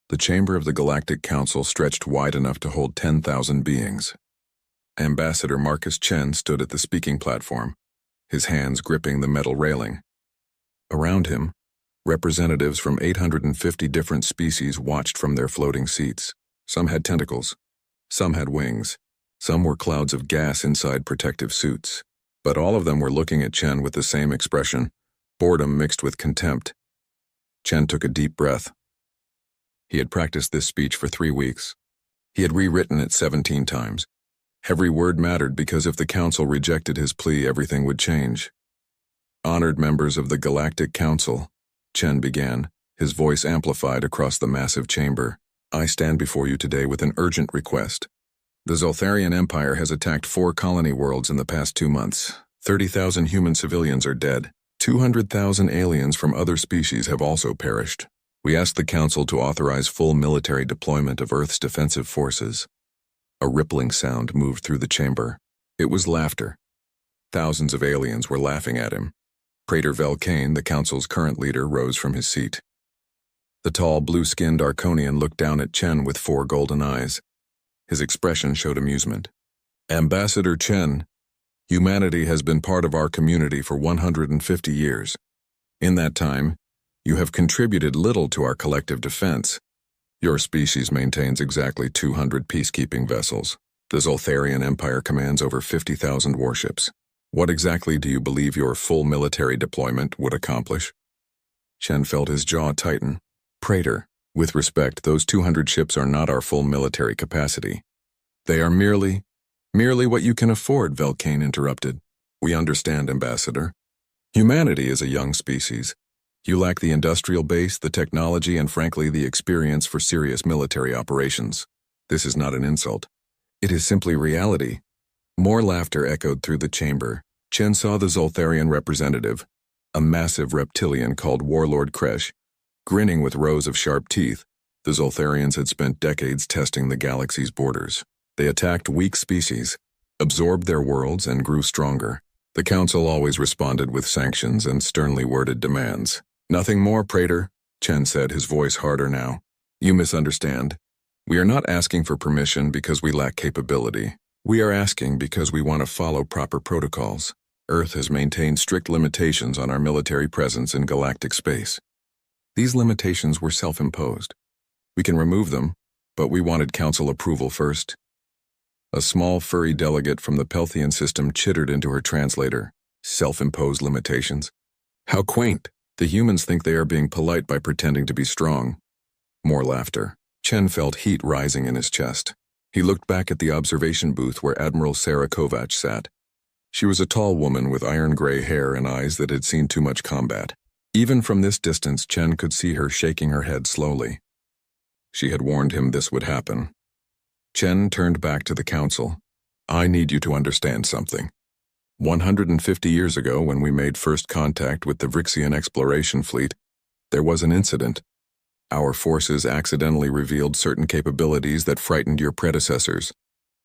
The chamber of the Galactic Council stretched wide enough to hold 10,000 beings. Ambassador Marcus Chen stood at the speaking platform, his hands gripping the metal railing. Around him, representatives from 850 different species watched from their floating seats. Some had tentacles, some had wings, some were clouds of gas inside protective suits. But all of them were looking at Chen with the same expression, boredom mixed with contempt. Chen took a deep breath. He had practiced this speech for 3 weeks. He had rewritten it 17 times. Every word mattered because if the council rejected his plea, everything would change. Honored members of the Galactic Council, Chen began, his voice amplified across the massive chamber. I stand before you today with an urgent request. The Zoltharian Empire has attacked 4 colony worlds in the past 2 months. 30,000 human civilians are dead. 200,000 aliens from other species have also perished. We ask the Council to authorize full military deployment of Earth's defensive forces. A rippling sound moved through the chamber. It was laughter. Thousands of aliens were laughing at him. Praetor Velcane, the Council's current leader, rose from his seat. The tall, blue-skinned Arconian looked down at Chen with 4 golden eyes. His expression showed amusement. Ambassador Chen, humanity has been part of our community for 150 years. In that time, you have contributed little to our collective defense. Your species maintains exactly 200 peacekeeping vessels. The Zoltharian Empire commands over 50,000 warships. What exactly do you believe your full military deployment would accomplish? Chen felt his jaw tighten. Praetor, with respect, those 200 ships are not our full military capacity. They are merely what you can afford, Velcane interrupted. We understand, Ambassador. Humanity is a young species. You lack the industrial base, the technology, and frankly, the experience for serious military operations. This is not an insult. It is simply reality. More laughter echoed through the chamber. Chen saw the Zoltharian representative, a massive reptilian called Warlord Kresh, grinning with rows of sharp teeth. The Zoltharians had spent decades testing the galaxy's borders. They attacked weak species, absorbed their worlds, and grew stronger. The Council always responded with sanctions and sternly worded demands. Nothing more, Praetor, Chen said, his voice harder now. You misunderstand. We are not asking for permission because we lack capability. We are asking because we want to follow proper protocols. Earth has maintained strict limitations on our military presence in galactic space. These limitations were self-imposed. We can remove them, but we wanted Council approval first. A small, furry delegate from the Pelthian system chittered into her translator. Self-imposed limitations. How quaint. The humans think they are being polite by pretending to be strong. More laughter. Chen felt heat rising in his chest. He looked back at the observation booth where Admiral Sarah Kovac sat. She was a tall woman with iron-gray hair and eyes that had seen too much combat. Even from this distance, Chen could see her shaking her head slowly. She had warned him this would happen. Chen turned back to the Council. I need you to understand something. 150 years ago, when we made first contact with the Vrixian exploration fleet, there was an incident. Our forces accidentally revealed certain capabilities that frightened your predecessors.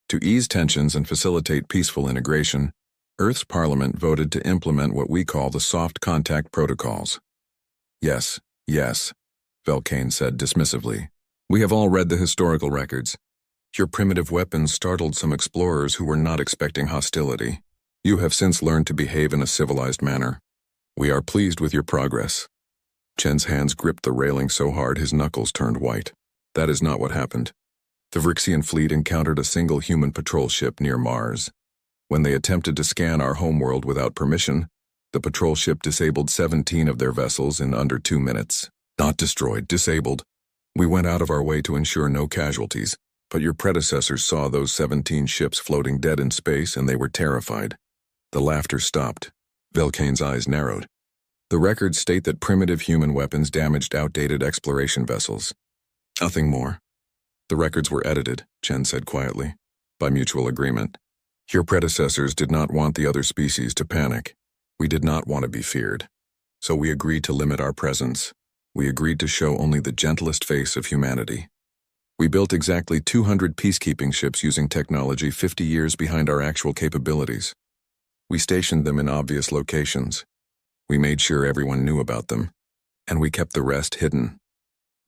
To ease tensions and facilitate peaceful integration, Earth's Parliament voted to implement what we call the soft contact protocols. Yes, Velcane said dismissively. We have all read the historical records. Your primitive weapons startled some explorers who were not expecting hostility. You have since learned to behave in a civilized manner. We are pleased with your progress. Chen's hands gripped the railing so hard his knuckles turned white. That is not what happened. The Vrixian fleet encountered a single human patrol ship near Mars. When they attempted to scan our homeworld without permission, the patrol ship disabled 17 of their vessels in under 2 minutes. Not destroyed, disabled. We went out of our way to ensure no casualties, but your predecessors saw those 17 ships floating dead in space and they were terrified. The laughter stopped. Velcane's eyes narrowed. The records state that primitive human weapons damaged outdated exploration vessels. Nothing more. The records were edited, Chen said quietly, by mutual agreement. Your predecessors did not want the other species to panic. We did not want to be feared. So we agreed to limit our presence. We agreed to show only the gentlest face of humanity. We built exactly 200 peacekeeping ships using technology 50 years behind our actual capabilities. We stationed them in obvious locations. We made sure everyone knew about them, and we kept the rest hidden.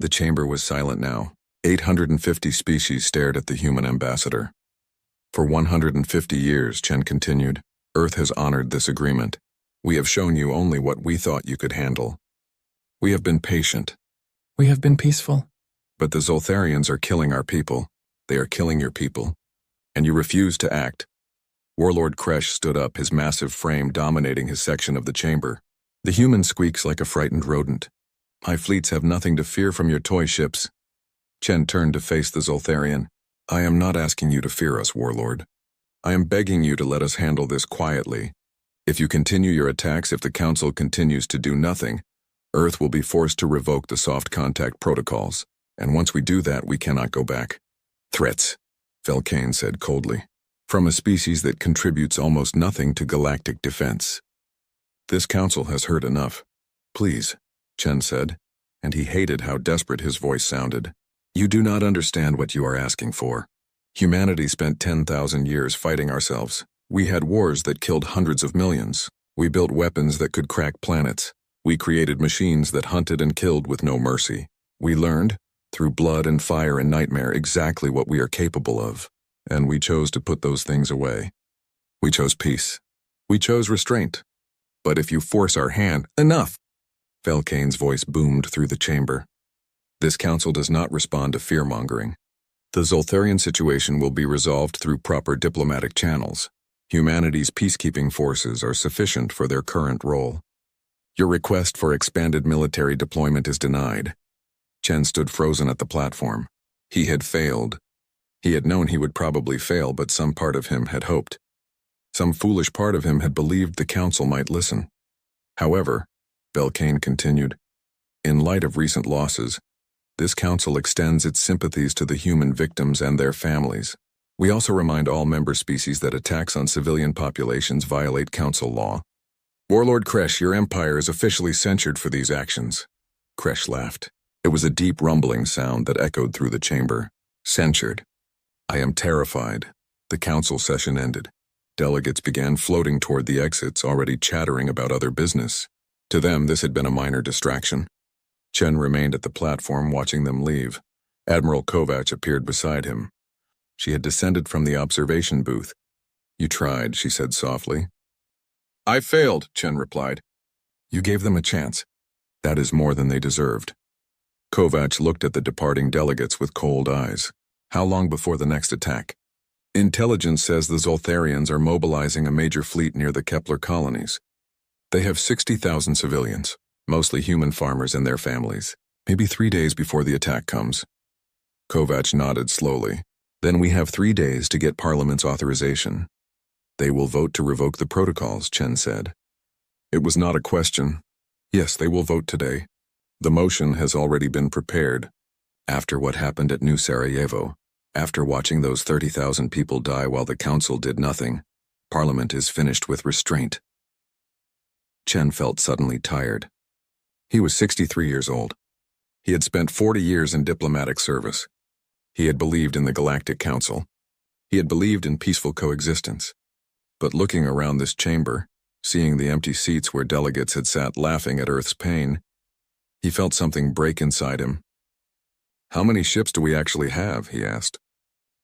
The chamber was silent now. 850 species stared at the human ambassador. For 150 years, Chen continued, Earth has honored this agreement. We have shown you only what we thought you could handle. We have been patient. We have been peaceful. But the Zoltharians are killing our people. They are killing your people. And you refuse to act. Warlord Kresh stood up, his massive frame dominating his section of the chamber. The human squeaks like a frightened rodent. My fleets have nothing to fear from your toy ships. Chen turned to face the Zoltharian. I am not asking you to fear us, Warlord. I am begging you to let us handle this quietly. If you continue your attacks, if the Council continues to do nothing, Earth will be forced to revoke the soft contact protocols. And once we do that, we cannot go back. Threats, Velkane said coldly, from a species that contributes almost nothing to galactic defense. This Council has heard enough. Please, Chen said, and he hated how desperate his voice sounded. You do not understand what you are asking for. Humanity spent 10,000 years fighting ourselves. We had wars that killed hundreds of millions. We built weapons that could crack planets. We created machines that hunted and killed with no mercy. We learned, through blood and fire and nightmare, exactly what we are capable of. And we chose to put those things away. We chose peace. We chose restraint. But if you force our hand, enough! Velkane's voice boomed through the chamber. This Council does not respond to fear-mongering. The Zoltharian situation will be resolved through proper diplomatic channels. Humanity's peacekeeping forces are sufficient for their current role. Your request for expanded military deployment is denied. Chen stood frozen at the platform. He had failed. He had known he would probably fail, but some part of him had hoped. Some foolish part of him had believed the Council might listen. However, Velkane continued, in light of recent losses, this Council extends its sympathies to the human victims and their families. We also remind all member species that attacks on civilian populations violate Council law. Warlord Kresh, your empire is officially censured for these actions. Kresh laughed. It was a deep rumbling sound that echoed through the chamber. Censured. I am terrified. The Council session ended. Delegates began floating toward the exits, already chattering about other business. To them, this had been a minor distraction. Chen remained at the platform watching them leave. Admiral Kovac appeared beside him. She had descended from the observation booth. You tried, she said softly. I failed, Chen replied. You gave them a chance. That is more than they deserved. Kovac looked at the departing delegates with cold eyes. How long before the next attack? Intelligence says the Zoltharians are mobilizing a major fleet near the Kepler colonies. They have 60,000 civilians, mostly human farmers and their families. Maybe 3 days before the attack comes. Kovac nodded slowly. Then we have 3 days to get Parliament's authorization. They will vote to revoke the protocols, Chen said. It was not a question. Yes, they will vote today. The motion has already been prepared. After what happened at New Sarajevo, after watching those 30,000 people die while the Council did nothing, Parliament is finished with restraint. Chen felt suddenly tired. He was 63 years old. He had spent 40 years in diplomatic service. He had believed in the Galactic Council. He had believed in peaceful coexistence. But looking around this chamber, seeing the empty seats where delegates had sat laughing at Earth's pain, he felt something break inside him. How many ships do we actually have? He asked.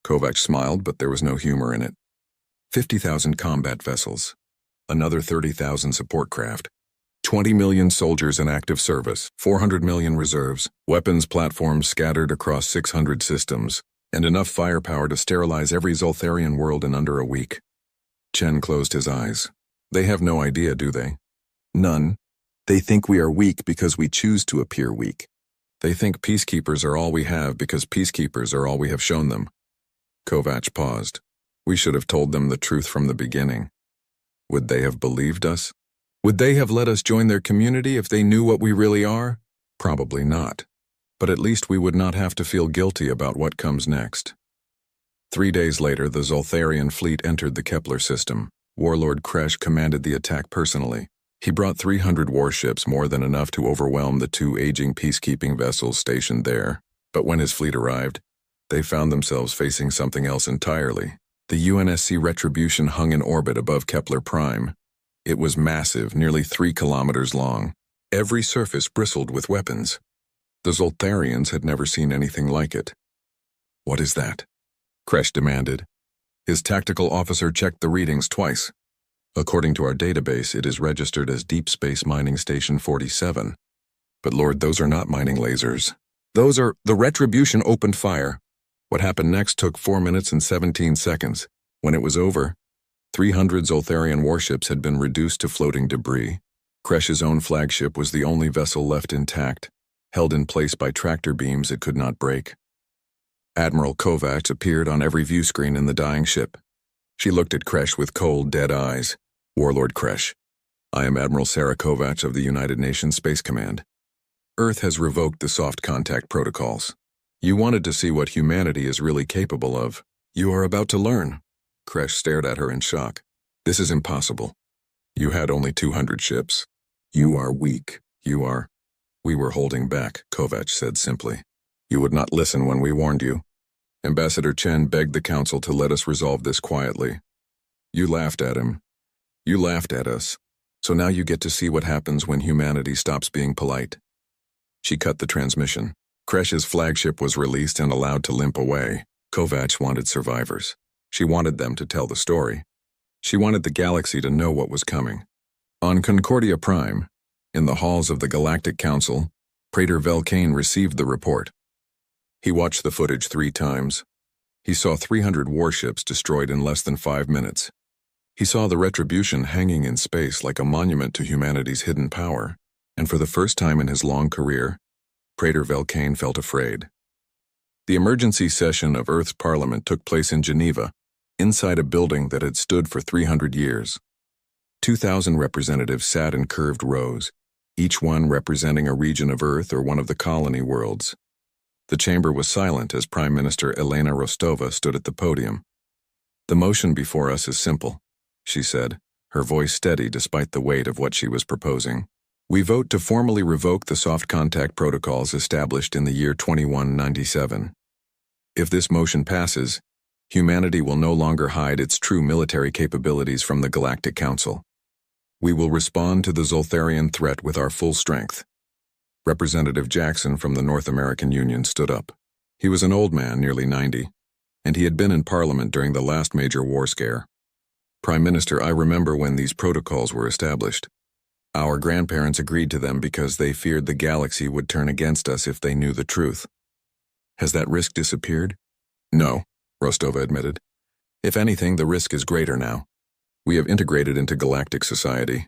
Kovac smiled, but there was no humor in it. 50,000 combat vessels. Another 30,000 support craft. 20 million soldiers in active service, 400 million reserves, weapons platforms scattered across 600 systems, and enough firepower to sterilize every Zoltharian world in under a week. Chen closed his eyes. They have no idea, do they? None. They think we are weak because we choose to appear weak. They think peacekeepers are all we have because peacekeepers are all we have shown them. Kovac paused. We should have told them the truth from the beginning. Would they have believed us? Would they have let us join their community if they knew what we really are? Probably not. But at least we would not have to feel guilty about what comes next. 3 days later, the Zoltharian fleet entered the Kepler system. Warlord Kresh commanded the attack personally. He brought 300 warships, more than enough to overwhelm the 2 aging peacekeeping vessels stationed there. But when his fleet arrived, they found themselves facing something else entirely. The UNSC Retribution hung in orbit above Kepler Prime. It was massive, nearly 3 kilometers long. Every surface bristled with weapons. The Zoltharians had never seen anything like it. "What is that?" Kresh demanded. His tactical officer checked the readings twice. "According to our database, it is registered as Deep Space Mining Station 47. But Lord, those are not mining lasers. Those are..." The Retribution opened fire. What happened next took 4 minutes and 17 seconds. When it was over, 300 Zoltharian warships had been reduced to floating debris. Kresh's own flagship was the only vessel left intact, held in place by tractor beams it could not break. Admiral Kovacs appeared on every view screen in the dying ship. She looked at Kresh with cold, dead eyes. "Warlord Kresh, I am Admiral Sarah Kovacs of the United Nations Space Command. Earth has revoked the soft contact protocols. You wanted to see what humanity is really capable of. You are about to learn." Kresh stared at her in shock. "This is impossible. You had only 200 ships. You are weak. You are..." "We were holding back," Kovacs said simply. "You would not listen when we warned you. Ambassador Chen begged the Council to let us resolve this quietly. You laughed at him. You laughed at us. So now you get to see what happens when humanity stops being polite." She cut the transmission. Kresh's flagship was released and allowed to limp away. Kovacs wanted survivors. She wanted them to tell the story. She wanted the galaxy to know what was coming. On Concordia Prime, in the halls of the Galactic Council, Praetor Velkane received the report. He watched the footage 3 times. He saw 300 warships destroyed in less than 5 minutes. He saw the Retribution hanging in space like a monument to humanity's hidden power, and for the first time in his long career, Praetor Velkane felt afraid. The emergency session of Earth's Parliament took place in Geneva, inside a building that had stood for 300 years. 2,000 representatives sat in curved rows, each one representing a region of Earth or one of the colony worlds. The chamber was silent as Prime Minister Elena Rostova stood at the podium. "The motion before us is simple," she said, her voice steady despite the weight of what she was proposing. "We vote to formally revoke the soft contact protocols established in the year 2197. If this motion passes, humanity will no longer hide its true military capabilities from the Galactic Council. We will respond to the Zoltharian threat with our full strength." Representative Jackson from the North American Union stood up. He was an old man, nearly 90, and he had been in Parliament during the last major war scare. "Prime Minister, I remember when these protocols were established. Our grandparents agreed to them because they feared the galaxy would turn against us if they knew the truth. Has that risk disappeared?" "No," Rostova admitted. "If anything, the risk is greater now. We have integrated into galactic society.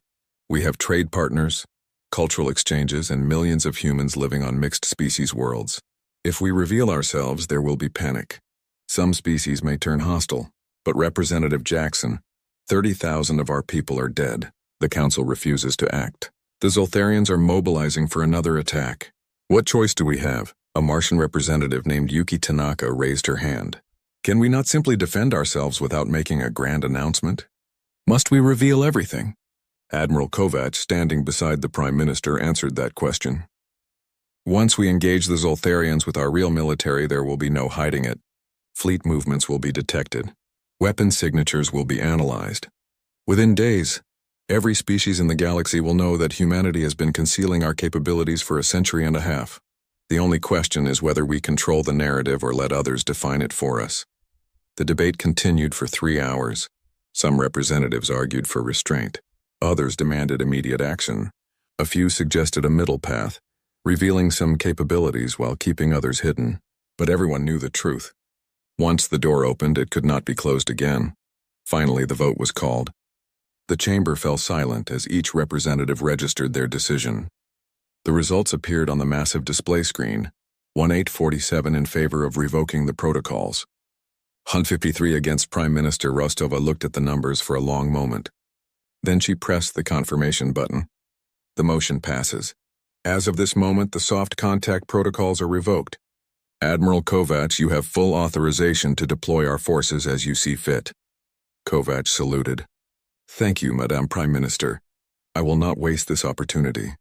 We have trade partners, cultural exchanges, and millions of humans living on mixed-species worlds. If we reveal ourselves, there will be panic. Some species may turn hostile, but Representative Jackson, 30,000 of our people are dead. The Council refuses to act. The Zoltharians are mobilizing for another attack. What choice do we have?" A Martian representative named Yuki Tanaka raised her hand. "Can we not simply defend ourselves without making a grand announcement? Must we reveal everything?" Admiral Kovacs, standing beside the Prime Minister, answered that question. "Once we engage the Zoltharians with our real military, there will be no hiding it. Fleet movements will be detected. Weapon signatures will be analyzed. Within days, every species in the galaxy will know that humanity has been concealing our capabilities for a century and a half. The only question is whether we control the narrative or let others define it for us." The debate continued for 3 hours. Some representatives argued for restraint. Others demanded immediate action. A few suggested a middle path, revealing some capabilities while keeping others hidden. But everyone knew the truth. Once the door opened, it could not be closed again. Finally, the vote was called. The chamber fell silent as each representative registered their decision. The results appeared on the massive display screen, 1847 in favor of revoking the protocols. 153 against. Prime Minister Rostova looked at the numbers for a long moment. Then she pressed the confirmation button. The motion passes. As of this moment, the soft contact protocols are revoked. Admiral Kovacs, you have full authorization to deploy our forces as you see fit. Kovacs saluted. Thank you, Madame Prime Minister. I will not waste this opportunity.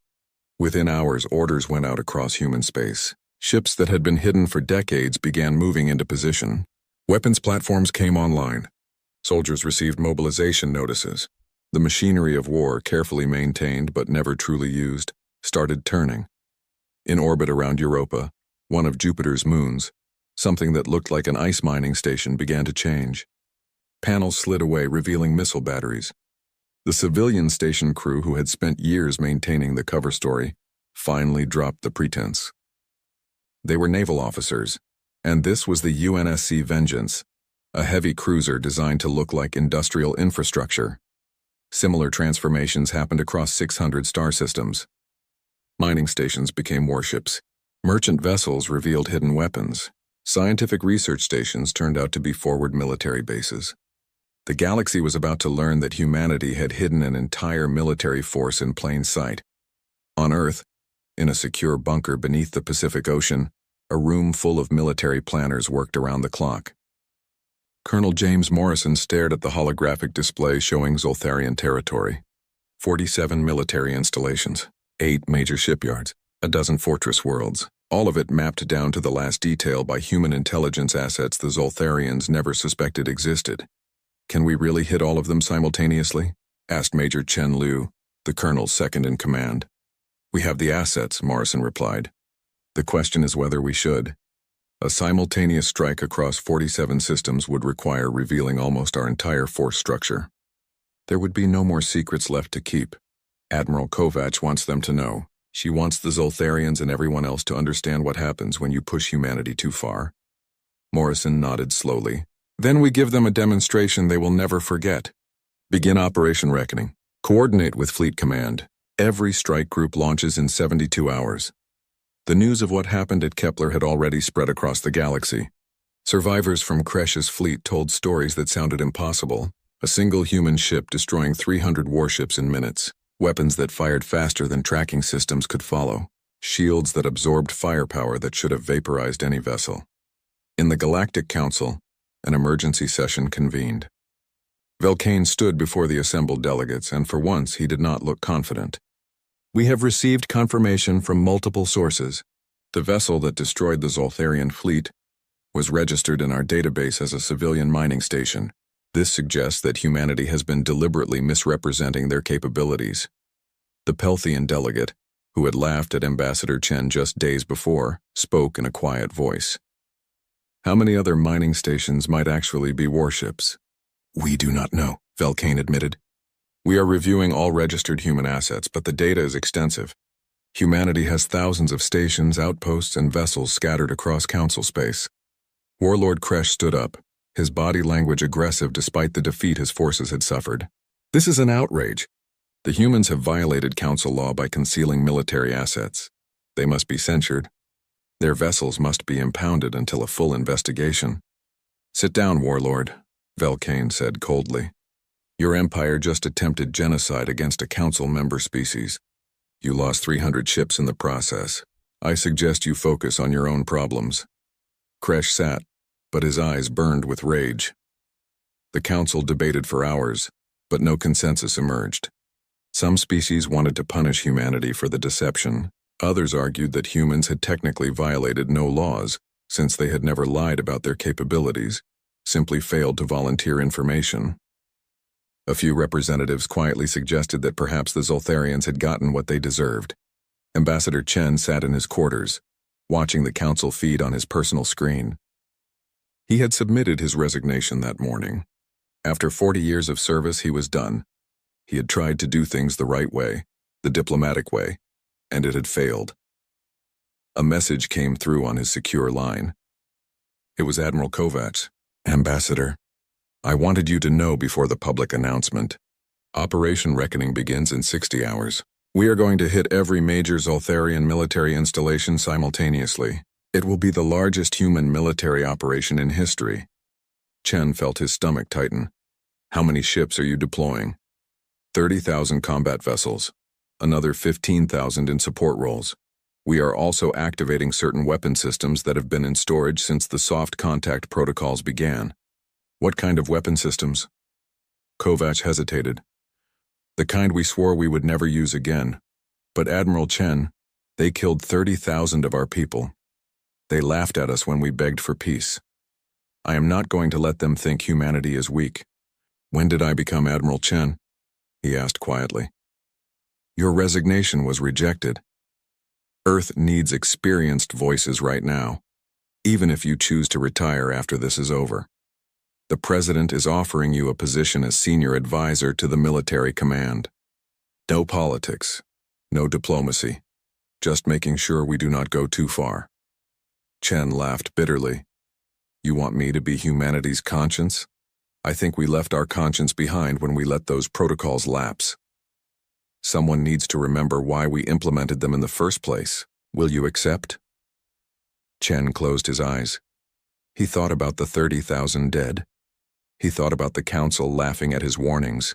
Within hours, orders went out across human space. Ships that had been hidden for decades began moving into position. Weapons platforms came online. Soldiers received mobilization notices. The machinery of war, carefully maintained but never truly used, started turning. In orbit around Europa, one of Jupiter's moons, something that looked like an ice mining station began to change. Panels slid away, revealing missile batteries. The civilian station crew, who had spent years maintaining the cover story, finally dropped the pretense. They were naval officers, and this was the UNSC Vengeance, a heavy cruiser designed to look like industrial infrastructure. Similar transformations happened across 600 star systems. Mining stations became warships. Merchant vessels revealed hidden weapons. Scientific research stations turned out to be forward military bases. The galaxy was about to learn that humanity had hidden an entire military force in plain sight. On Earth, in a secure bunker beneath the Pacific Ocean, a room full of military planners worked around the clock. Colonel James Morrison stared at the holographic display showing Zoltharian territory. 47 military installations, 8 major shipyards, a dozen fortress worlds, all of it mapped down to the last detail by human intelligence assets the Zoltharians never suspected existed. "Can we really hit all of them simultaneously?" asked Major Chen Liu, the colonel's second in command. "We have the assets," Morrison replied. "The question is whether we should. A simultaneous strike across 47 systems would require revealing almost our entire force structure. There would be no more secrets left to keep. Admiral Kovacs wants them to know. She wants the Zoltharians and everyone else to understand what happens when you push humanity too far." Morrison nodded slowly. "Then we give them a demonstration they will never forget. Begin Operation Reckoning. Coordinate with Fleet Command. Every strike group launches in 72 hours. The news of what happened at Kepler had already spread across the galaxy. Survivors from Crusade's fleet told stories that sounded impossible. A single human ship destroying 300 warships in minutes. Weapons that fired faster than tracking systems could follow. Shields that absorbed firepower that should have vaporized any vessel. In the Galactic Council, an emergency session convened. Velcane stood before the assembled delegates, and for once he did not look confident. "We have received confirmation from multiple sources. The vessel that destroyed the Zoltharian fleet was registered in our database as a civilian mining station. This suggests that humanity has been deliberately misrepresenting their capabilities." The Pelthian delegate, who had laughed at Ambassador Chen just days before, spoke in a quiet voice. "How many other mining stations might actually be warships?" "We do not know," Velcane admitted. "We are reviewing all registered human assets, but the data is extensive. Humanity has thousands of stations, outposts, and vessels scattered across council space." Warlord Kresh stood up, his body language aggressive despite the defeat his forces had suffered. "This is an outrage. The humans have violated council law by concealing military assets. They must be censured. Their vessels must be impounded until a full investigation." "Sit down, Warlord," Velcane said coldly. "Your empire just attempted genocide against a council member species. You lost 300 ships in the process. I suggest you focus on your own problems." Kresh sat, but his eyes burned with rage. The council debated for hours, but no consensus emerged. Some species wanted to punish humanity for the deception. Others argued that humans had technically violated no laws, since they had never lied about their capabilities, simply failed to volunteer information. A few representatives quietly suggested that perhaps the Zoltharians had gotten what they deserved. Ambassador Chen sat in his quarters, watching the council feed on his personal screen. He had submitted his resignation that morning. After 40 years of service, he was done. He had tried to do things the right way, the diplomatic way, and it had failed. A message came through on his secure line. It was Admiral Kovacs. "Ambassador, I wanted you to know before the public announcement. Operation Reckoning begins in 60 hours. We are going to hit every major Zoltharian military installation simultaneously. It will be the largest human military operation in history." Chen felt his stomach tighten. "How many ships are you deploying?" 30,000 combat vessels. Another 15,000 in support roles. We are also activating certain weapon systems that have been in storage since the soft contact protocols began." "What kind of weapon systems?" Kovacs hesitated. "The kind we swore we would never use again. But Admiral Chen, they killed 30,000 of our people. They laughed at us when we begged for peace. I am not going to let them think humanity is weak." "When did I become Admiral Chen?" he asked quietly. "Your resignation was rejected." Earth needs experienced voices right now, even if you choose to retire after this is over. The President is offering you a position as senior advisor to the military command. No politics, no diplomacy, just making sure we do not go too far. Chen laughed bitterly. You want me to be humanity's conscience? I think we left our conscience behind when we let those protocols lapse. Someone needs to remember why we implemented them in the first place. Will you accept? Chen closed his eyes. He thought about the 30,000 dead. He thought about the council laughing at his warnings.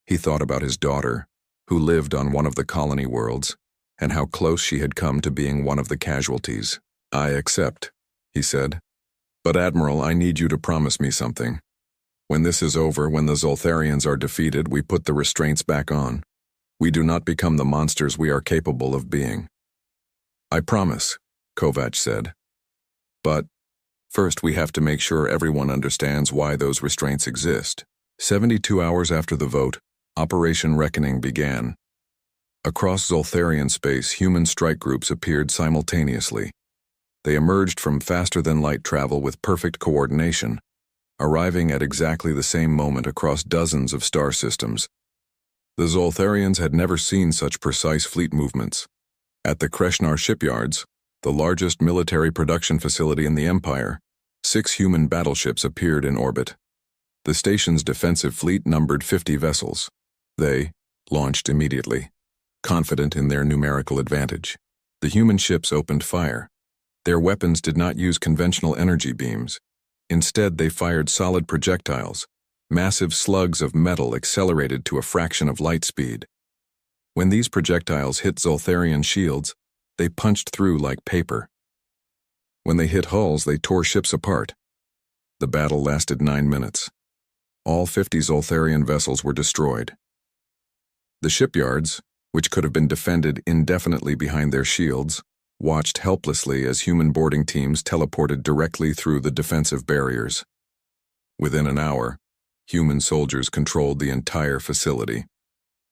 He thought about his daughter, who lived on one of the colony worlds, and how close she had come to being one of the casualties. I accept, he said. But Admiral, I need you to promise me something. When this is over, when the Zoltharians are defeated, we put the restraints back on. We do not become the monsters we are capable of being. I promise, Kovac said. But first we have to make sure everyone understands why those restraints exist. 72 hours after the vote, Operation Reckoning began. Across Zoltharian space, human strike groups appeared simultaneously. They emerged from faster-than-light travel with perfect coordination, arriving at exactly the same moment across dozens of star systems. The Zoltharians had never seen such precise fleet movements. At the Kreshnar shipyards, the largest military production facility in the Empire, 6 human battleships appeared in orbit. The station's defensive fleet numbered 50 vessels. They launched immediately, confident in their numerical advantage. The human ships opened fire. Their weapons did not use conventional energy beams. Instead, they fired solid projectiles, massive slugs of metal accelerated to a fraction of light speed. When these projectiles hit Zoltharian shields, they punched through like paper. When they hit hulls, they tore ships apart. The battle lasted 9 minutes. All 50 Zoltharian vessels were destroyed. The shipyards, which could have been defended indefinitely behind their shields, watched helplessly as human boarding teams teleported directly through the defensive barriers. Within an hour, human soldiers controlled the entire facility.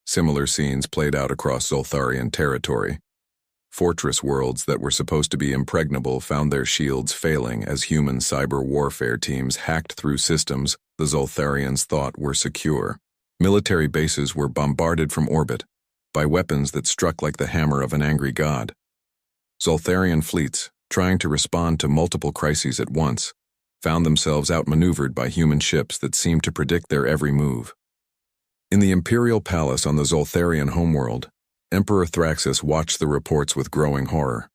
Similar scenes played out across Zoltharian territory. Fortress worlds that were supposed to be impregnable found their shields failing as human cyber warfare teams hacked through systems the Zoltharians thought were secure. Military bases were bombarded from orbit by weapons that struck like the hammer of an angry god. Zoltharian fleets, trying to respond to multiple crises at once, found themselves outmaneuvered by human ships that seemed to predict their every move. In the Imperial Palace on the Zoltharian homeworld, Emperor Thraxus watched the reports with growing horror.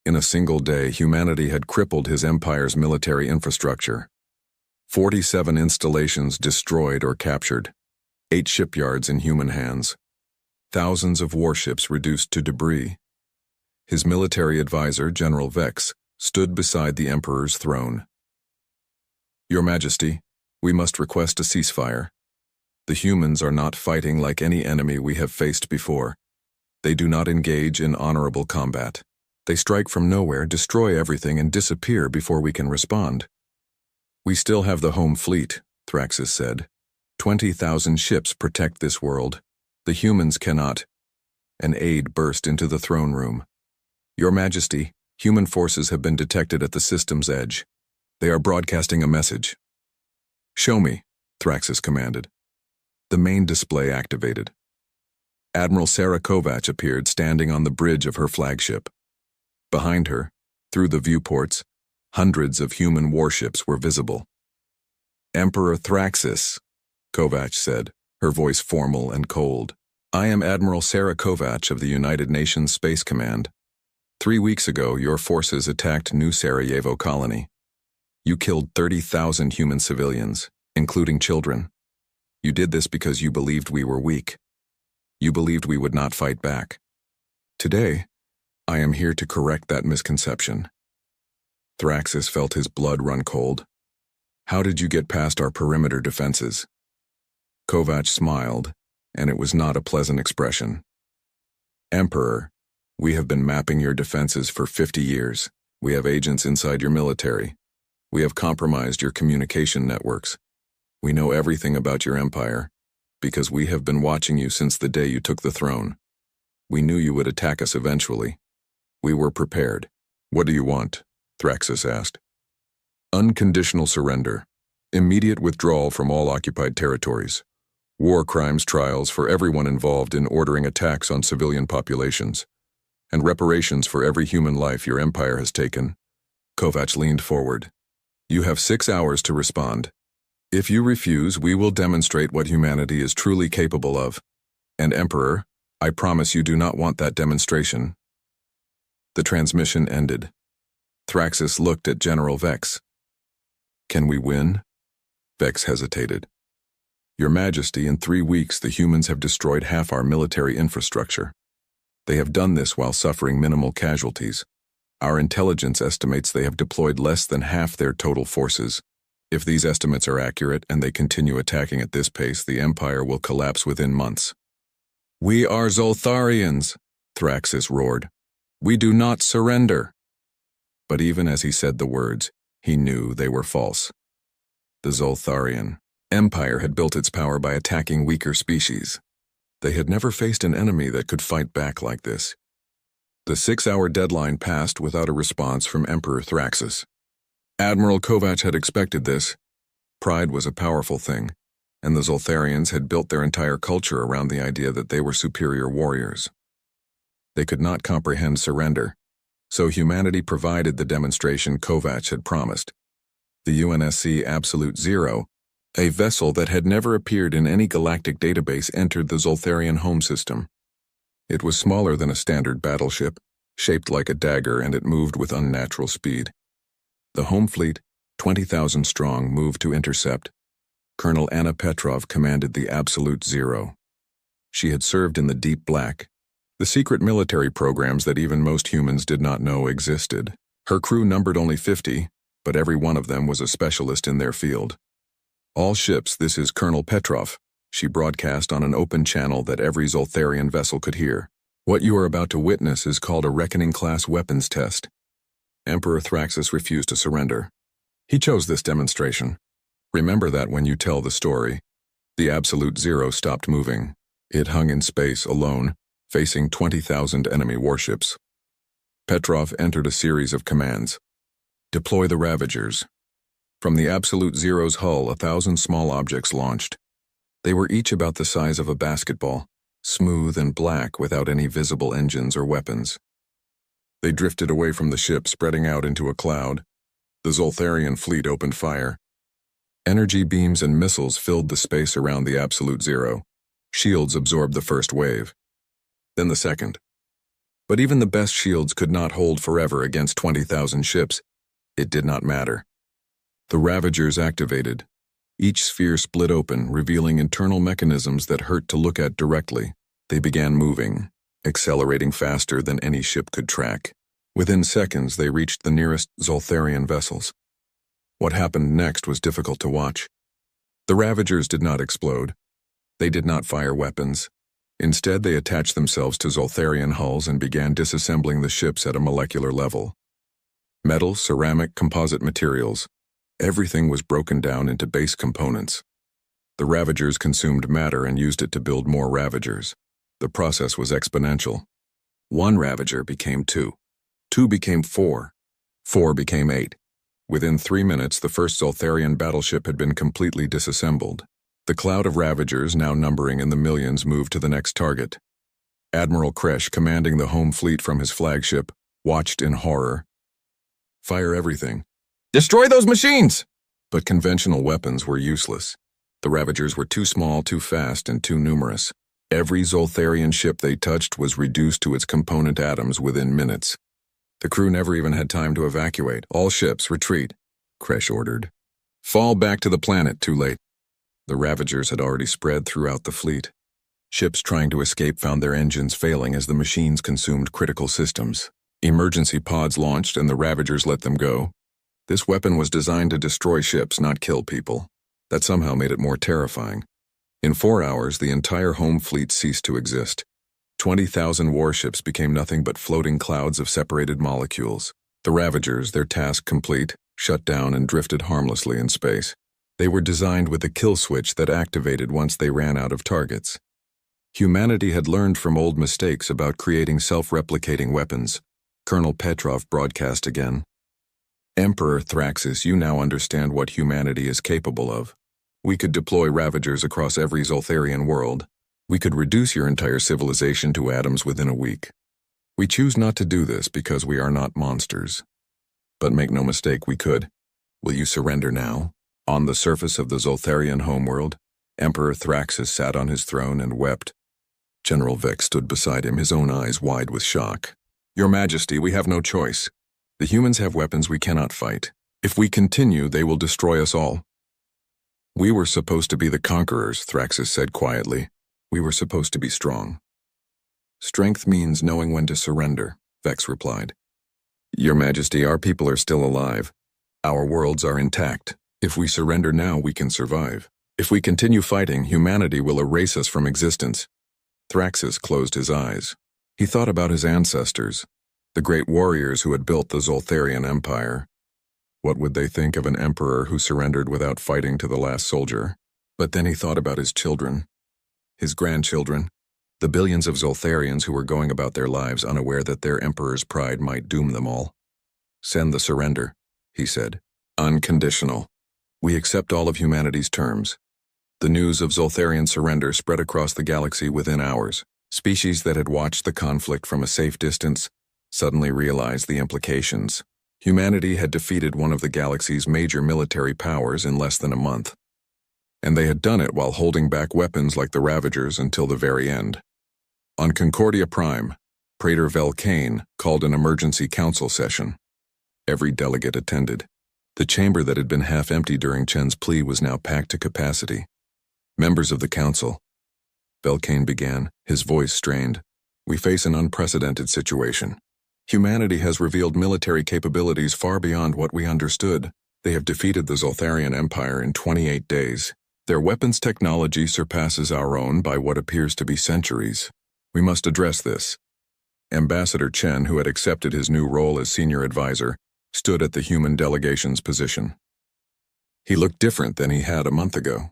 In a single day, humanity had crippled his empire's military infrastructure. 47 installations destroyed or captured, 8 shipyards in human hands, thousands of warships reduced to debris. His military advisor, General Vex, stood beside the Emperor's throne. Your Majesty, we must request a ceasefire. The humans are not fighting like any enemy we have faced before. They do not engage in honorable combat. They strike from nowhere, destroy everything, and disappear before we can respond. We still have the home fleet, Thraxus said. 20,000 ships protect this world. The humans cannot. An aide burst into the throne room. Your Majesty, human forces have been detected at the system's edge. They are broadcasting a message. Show me, Thraxus commanded. The main display activated. Admiral Sarah Kovac appeared standing on the bridge of her flagship. Behind her, through the viewports, hundreds of human warships were visible. Emperor Thraxus, Kovac said, her voice formal and cold. I am Admiral Sarah Kovac of the United Nations Space Command. 3 weeks ago, your forces attacked New Sarajevo Colony. You killed 30,000 human civilians, including children. You did this because you believed we were weak. You believed we would not fight back. Today, I am here to correct that misconception. Thraxus felt his blood run cold. How did you get past our perimeter defenses? Kovac smiled, and it was not a pleasant expression. Emperor, we have been mapping your defenses for 50 years. We have agents inside your military. We have compromised your communication networks. We know everything about your empire, because we have been watching you since the day you took the throne. We knew you would attack us eventually. We were prepared. What do you want? Thraxus asked. Unconditional surrender. Immediate withdrawal from all occupied territories. War crimes trials for everyone involved in ordering attacks on civilian populations. And reparations for every human life your empire has taken. Kovac leaned forward. You have 6 hours to respond. If you refuse, we will demonstrate what humanity is truly capable of. And Emperor, I promise you do not want that demonstration. The transmission ended. Thraxus looked at General Vex. Can we win? Vex hesitated. Your Majesty, in 3 weeks the humans have destroyed half our military infrastructure. They have done this while suffering minimal casualties. Our intelligence estimates they have deployed less than half their total forces. If these estimates are accurate and they continue attacking at this pace, the Empire will collapse within months. We are Zoltharians, Thraxus roared. We do not surrender. But even as he said the words, he knew they were false. The Zoltharian Empire had built its power by attacking weaker species. They had never faced an enemy that could fight back like this. The 6-hour deadline passed without a response from Emperor Thraxus. Admiral Kovac had expected this. Pride was a powerful thing, and the Zoltharians had built their entire culture around the idea that they were superior warriors. They could not comprehend surrender, so humanity provided the demonstration Kovac had promised. The UNSC Absolute Zero, a vessel that had never appeared in any galactic database, entered the Zoltharian home system. It was smaller than a standard battleship, shaped like a dagger, and it moved with unnatural speed. The home fleet, 20,000 strong, moved to intercept. Colonel Anna Petrov commanded the Absolute Zero. She had served in the Deep Black, the secret military programs that even most humans did not know existed. Her crew numbered only 50, but every one of them was a specialist in their field. All ships, this is Colonel Petrov, she broadcast on an open channel that every Zoltharian vessel could hear. What you are about to witness is called a Reckoning-class weapons test. Emperor Thraxus refused to surrender. He chose this demonstration. Remember that when you tell the story. The Absolute Zero stopped moving. It hung in space alone, facing 20,000 enemy warships. Petrov entered a series of commands. Deploy the Ravagers. From the Absolute Zero's hull, 1,000 small objects launched. They were each about the size of a basketball, smooth and black without any visible engines or weapons. They drifted away from the ship, spreading out into a cloud. The Zoltharian fleet opened fire. Energy beams and missiles filled the space around the Absolute Zero. Shields absorbed the first wave, then the second. But even the best shields could not hold forever against 20,000 ships. It did not matter. The Ravagers activated. Each sphere split open, revealing internal mechanisms that hurt to look at directly. They began moving, accelerating faster than any ship could track. Within seconds, they reached the nearest Zoltharian vessels. What happened next was difficult to watch. The Ravagers did not explode. They did not fire weapons. Instead, they attached themselves to Zoltharian hulls and began disassembling the ships at a molecular level. Metal, ceramic, composite materials. Everything was broken down into base components. The Ravagers consumed matter and used it to build more Ravagers. The process was exponential. 1 Ravager became 2. 2 became 4. 4 became 8. Within 3 minutes, the first Zoltharian battleship had been completely disassembled. The cloud of Ravagers, now numbering in the millions, moved to the next target. Admiral Kresh, commanding the home fleet from his flagship, watched in horror. Fire everything. Destroy those machines! But conventional weapons were useless. The Ravagers were too small, too fast, and too numerous. Every Zoltharian ship they touched was reduced to its component atoms within minutes. The crew never even had time to evacuate. All ships, retreat, Kresh ordered. Fall back to the planet, too late. The Ravagers had already spread throughout the fleet. Ships trying to escape found their engines failing as the machines consumed critical systems. Emergency pods launched and the Ravagers let them go. This weapon was designed to destroy ships, not kill people. That somehow made it more terrifying. In 4 hours, the entire home fleet ceased to exist. 20,000 warships became nothing but floating clouds of separated molecules. The Ravagers, their task complete, shut down and drifted harmlessly in space. They were designed with a kill switch that activated once they ran out of targets. Humanity had learned from old mistakes about creating self-replicating weapons. Colonel Petrov broadcast again. Emperor Thraxus, you now understand what humanity is capable of. We could deploy Ravagers across every Zoltharian world. We could reduce your entire civilization to atoms within a week. We choose not to do this because we are not monsters. But make no mistake, we could. Will you surrender now? On the surface of the Zoltharian homeworld, Emperor Thraxus sat on his throne and wept. General Vex stood beside him, his own eyes wide with shock. Your Majesty, we have no choice. The humans have weapons we cannot fight. If we continue, they will destroy us all. We were supposed to be the conquerors, Thraxus said quietly. We were supposed to be strong. Strength means knowing when to surrender, Vex replied. Your Majesty, our people are still alive. Our worlds are intact. If we surrender now, we can survive. If we continue fighting, humanity will erase us from existence. Thraxus closed his eyes. He thought about his ancestors, the great warriors who had built the Zoltharian Empire. What would they think of an emperor who surrendered without fighting to the last soldier? But then he thought about his children, his grandchildren, the billions of Zoltharians who were going about their lives unaware that their emperor's pride might doom them all. Send the surrender, he said. Unconditional. We accept all of humanity's terms. The news of Zoltharian surrender spread across the galaxy within hours. Species that had watched the conflict from a safe distance suddenly realized the implications. Humanity had defeated one of the galaxy's major military powers in less than a month. And they had done it while holding back weapons like the Ravagers until the very end. On Concordia Prime, Praetor Velcane called an emergency council session. Every delegate attended. The chamber that had been half empty during Chen's plea was now packed to capacity. Members of the council, Velcane began, his voice strained. We face an unprecedented situation. Humanity has revealed military capabilities far beyond what we understood. They have defeated the Zoltharian Empire in 28 days. Their weapons technology surpasses our own by what appears to be centuries. We must address this. Ambassador Chen, who had accepted his new role as senior advisor, stood at the human delegation's position. He looked different than he had a month ago.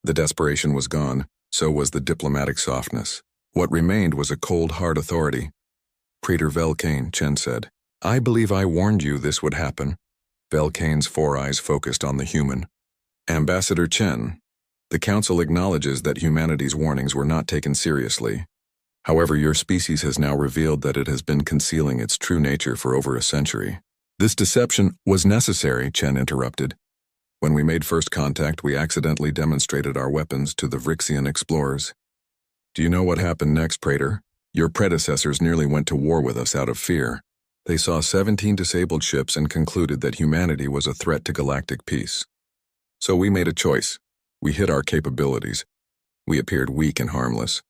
The desperation was gone, so was the diplomatic softness. What remained was a cold, hard authority. Praetor Velcane, Chen said. I believe I warned you this would happen. Velcane's four eyes focused on the human. Ambassador Chen, the Council acknowledges that humanity's warnings were not taken seriously. However, your species has now revealed that it has been concealing its true nature for over a century. This deception was necessary, Chen interrupted. When we made first contact, we accidentally demonstrated our weapons to the Vrixian explorers. Do you know what happened next, Praetor? Your predecessors nearly went to war with us out of fear. They saw 17 disabled ships and concluded that humanity was a threat to galactic peace. So we made a choice. We hid our capabilities. We appeared weak and harmless.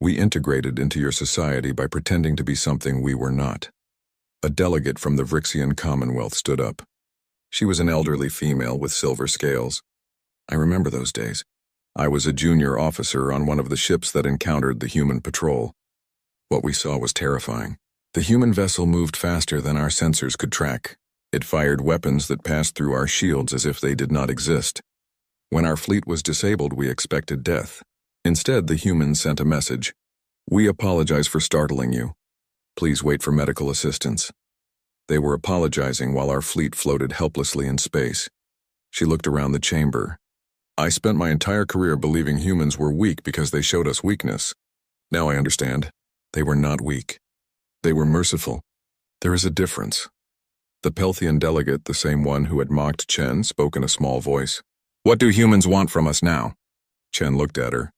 We integrated into your society by pretending to be something we were not. A delegate from the Vrixian Commonwealth stood up. She was an elderly female with silver scales. I remember those days. I was a junior officer on one of the ships that encountered the human patrol. What we saw was terrifying. The human vessel moved faster than our sensors could track. It fired weapons that passed through our shields as if they did not exist. When our fleet was disabled, we expected death. Instead, the humans sent a message. We apologize for startling you. Please wait for medical assistance. They were apologizing while our fleet floated helplessly in space. She looked around the chamber. I spent my entire career believing humans were weak because they showed us weakness. Now I understand. They were not weak. They were merciful. There is a difference. The Pelthian delegate, the same one who had mocked Chen, spoke in a small voice. What do humans want from us now? Chen looked at her.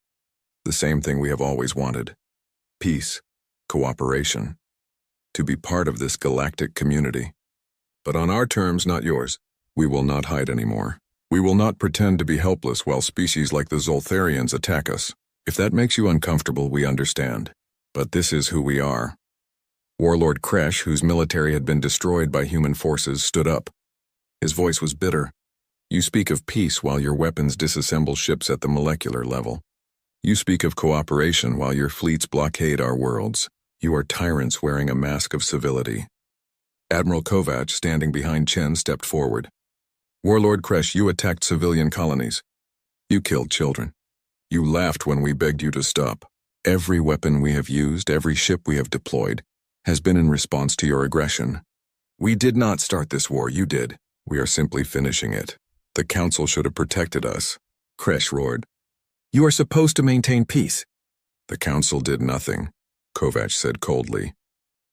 The same thing we have always wanted. Peace. Cooperation. To be part of this galactic community. But on our terms, not yours. We will not hide anymore. We will not pretend to be helpless while species like the Zoltharians attack us. If that makes you uncomfortable, we understand. But this is who we are. Warlord Kresh, whose military had been destroyed by human forces, stood up. His voice was bitter. You speak of peace while your weapons disassemble ships at the molecular level. You speak of cooperation while your fleets blockade our worlds. You are tyrants wearing a mask of civility. Admiral Kovac, standing behind Chen, stepped forward. Warlord Kresh, you attacked civilian colonies. You killed children. You laughed when we begged you to stop. Every weapon we have used, every ship we have deployed, has been in response to your aggression. We did not start this war, you did. We are simply finishing it. The Council should have protected us. Kresh roared. You are supposed to maintain peace. The Council did nothing, Kovac said coldly.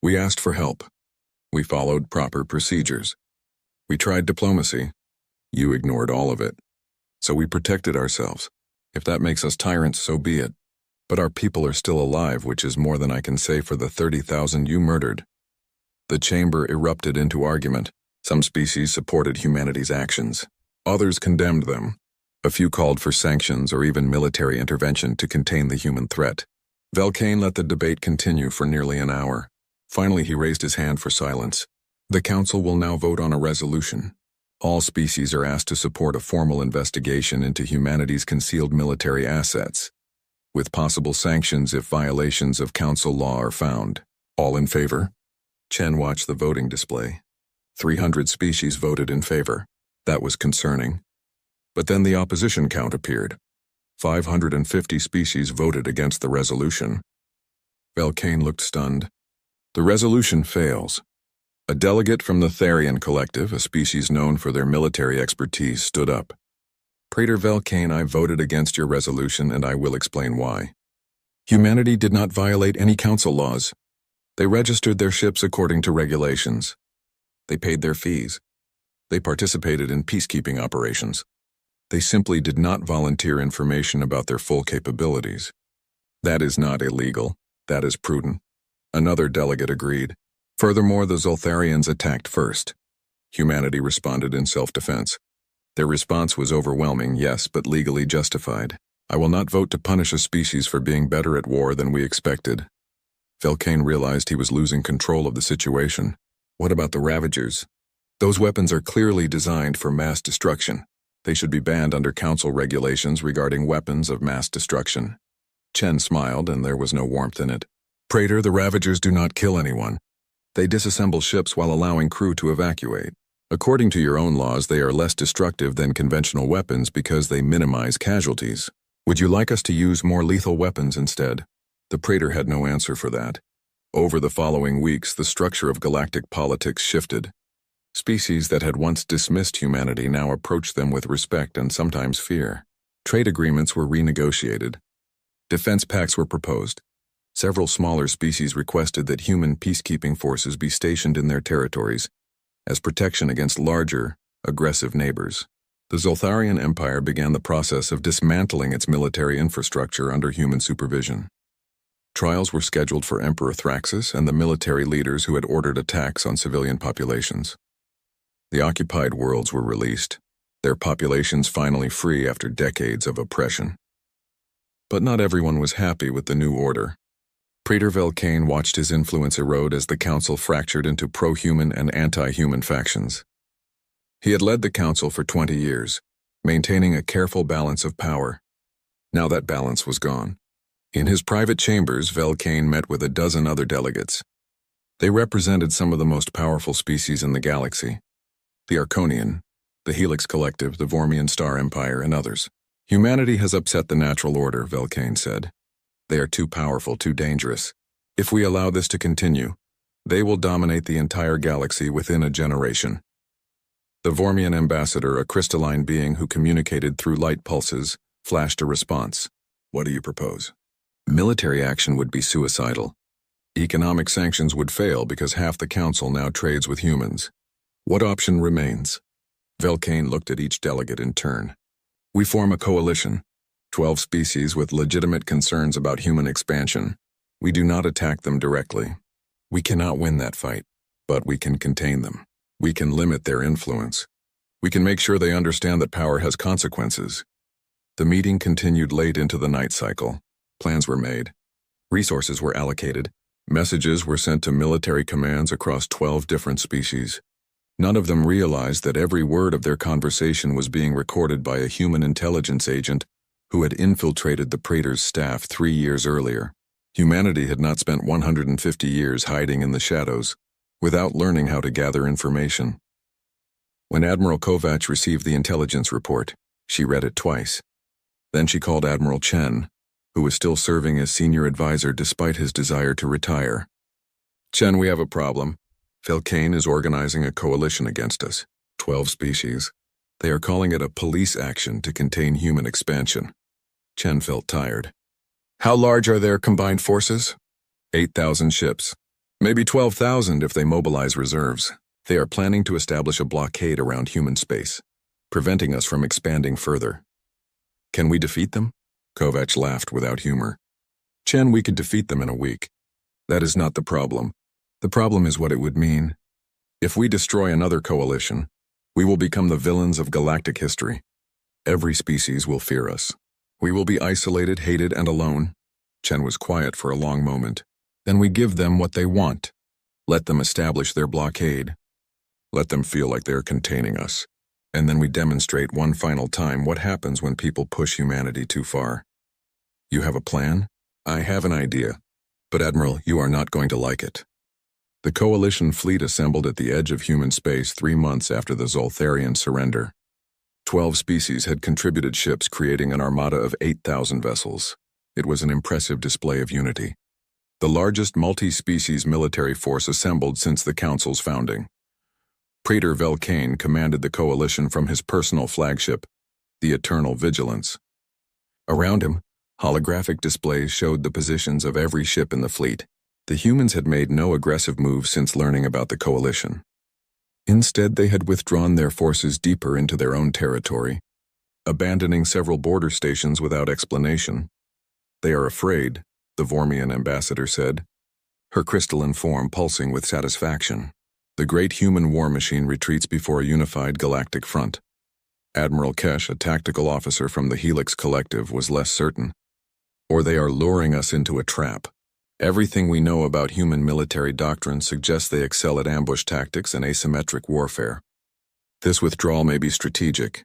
We asked for help. We followed proper procedures. We tried diplomacy. You ignored all of it. So we protected ourselves. If that makes us tyrants, so be it. But our people are still alive, which is more than I can say for the 30,000 you murdered. The chamber erupted into argument. Some species supported humanity's actions. Others condemned them. A few called for sanctions or even military intervention to contain the human threat. Velcane let the debate continue for nearly an hour. Finally, he raised his hand for silence. The Council will now vote on a resolution. All species are asked to support a formal investigation into humanity's concealed military assets, with possible sanctions if violations of Council law are found. All in favor? Chen watched the voting display. 300 species voted in favor. That was concerning. But then the opposition count appeared. 550 species voted against the resolution. Velcane looked stunned. The resolution fails. A delegate from the Therian Collective, a species known for their military expertise, stood up. Praetor Velcane, I voted against your resolution, and I will explain why. Humanity did not violate any council laws. They registered their ships according to regulations. They paid their fees. They participated in peacekeeping operations. They simply did not volunteer information about their full capabilities. That is not illegal. That is prudent. Another delegate agreed. Furthermore, the Zoltharians attacked first. Humanity responded in self-defense. Their response was overwhelming, yes, but legally justified. I will not vote to punish a species for being better at war than we expected. Velcane realized he was losing control of the situation. What about the Ravagers? Those weapons are clearly designed for mass destruction. They should be banned under Council regulations regarding weapons of mass destruction. Chen smiled, and there was no warmth in it. Praetor, the Ravagers do not kill anyone. They disassemble ships while allowing crew to evacuate. According to your own laws, they are less destructive than conventional weapons because they minimize casualties. Would you like us to use more lethal weapons instead? The Praetor had no answer for that. Over the following weeks, the structure of galactic politics shifted. Species that had once dismissed humanity now approached them with respect and sometimes fear. Trade agreements were renegotiated. Defense pacts were proposed. Several smaller species requested that human peacekeeping forces be stationed in their territories as protection against larger, aggressive neighbors. The Zoltharian Empire began the process of dismantling its military infrastructure under human supervision. Trials were scheduled for Emperor Thraxus and the military leaders who had ordered attacks on civilian populations. The occupied worlds were released, their populations finally free after decades of oppression. But not everyone was happy with the new order. Praetor Velcane watched his influence erode as the Council fractured into pro-human and anti-human factions. He had led the Council for 20 years, maintaining a careful balance of power. Now that balance was gone. In his private chambers, Velcane met with a dozen other delegates. They represented some of the most powerful species in the galaxy: the Arconian, the Helix Collective, the Vormian Star Empire, and others. Humanity has upset the natural order, Velcane said. They are too powerful, too dangerous. If we allow this to continue, they will dominate the entire galaxy within a generation. The Vormian ambassador, a crystalline being who communicated through light pulses, flashed a response. What do you propose? Military action would be suicidal. Economic sanctions would fail because half the Council now trades with humans. What option remains? Velcane looked at each delegate in turn. We form a coalition. 12 species with legitimate concerns about human expansion. We do not attack them directly. We cannot win that fight, but we can contain them. We can limit their influence. We can make sure they understand that power has consequences. The meeting continued late into the night cycle. Plans were made. Resources were allocated. Messages were sent to military commands across 12 different species. None of them realized that every word of their conversation was being recorded by a human intelligence agent who had infiltrated the Praetor's staff 3 years earlier. Humanity had not spent 150 years hiding in the shadows, without learning how to gather information. When Admiral Kovac received the intelligence report, she read it twice. Then she called Admiral Chen, who was still serving as senior advisor despite his desire to retire. Chen, we have a problem. Velcane is organizing a coalition against us. 12 species. They are calling it a police action to contain human expansion. Chen felt tired. How large are their combined forces? 8,000 ships. Maybe 12,000 if they mobilize reserves. They are planning to establish a blockade around human space, preventing us from expanding further. Can we defeat them? Kovacs laughed without humor. Chen, we could defeat them in a week. That is not the problem. The problem is what it would mean. If we destroy another coalition, we will become the villains of galactic history. Every species will fear us. We will be isolated, hated, and alone. Chen was quiet for a long moment. Then we give them what they want. Let them establish their blockade. Let them feel like they're containing us. And then we demonstrate one final time what happens when people push humanity too far. You have a plan? I have an idea. But Admiral, you are not going to like it. The coalition fleet assembled at the edge of human space 3 months after the Zoltharian surrender. 12 species had contributed ships, creating an armada of 8,000 vessels. It was an impressive display of unity. The largest multi-species military force assembled since the Council's founding. Praetor Velcane commanded the coalition from his personal flagship, the Eternal Vigilance. Around him, holographic displays showed the positions of every ship in the fleet. The humans had made no aggressive moves since learning about the coalition. Instead, they had withdrawn their forces deeper into their own territory, abandoning several border stations without explanation. They are afraid, the Vormian ambassador said, her crystalline form pulsing with satisfaction. The great human war machine retreats before a unified galactic front. Admiral Kesh, a tactical officer from the Helix Collective, was less certain. Or they are luring us into a trap. Everything we know about human military doctrine suggests they excel at ambush tactics and asymmetric warfare. This withdrawal may be strategic.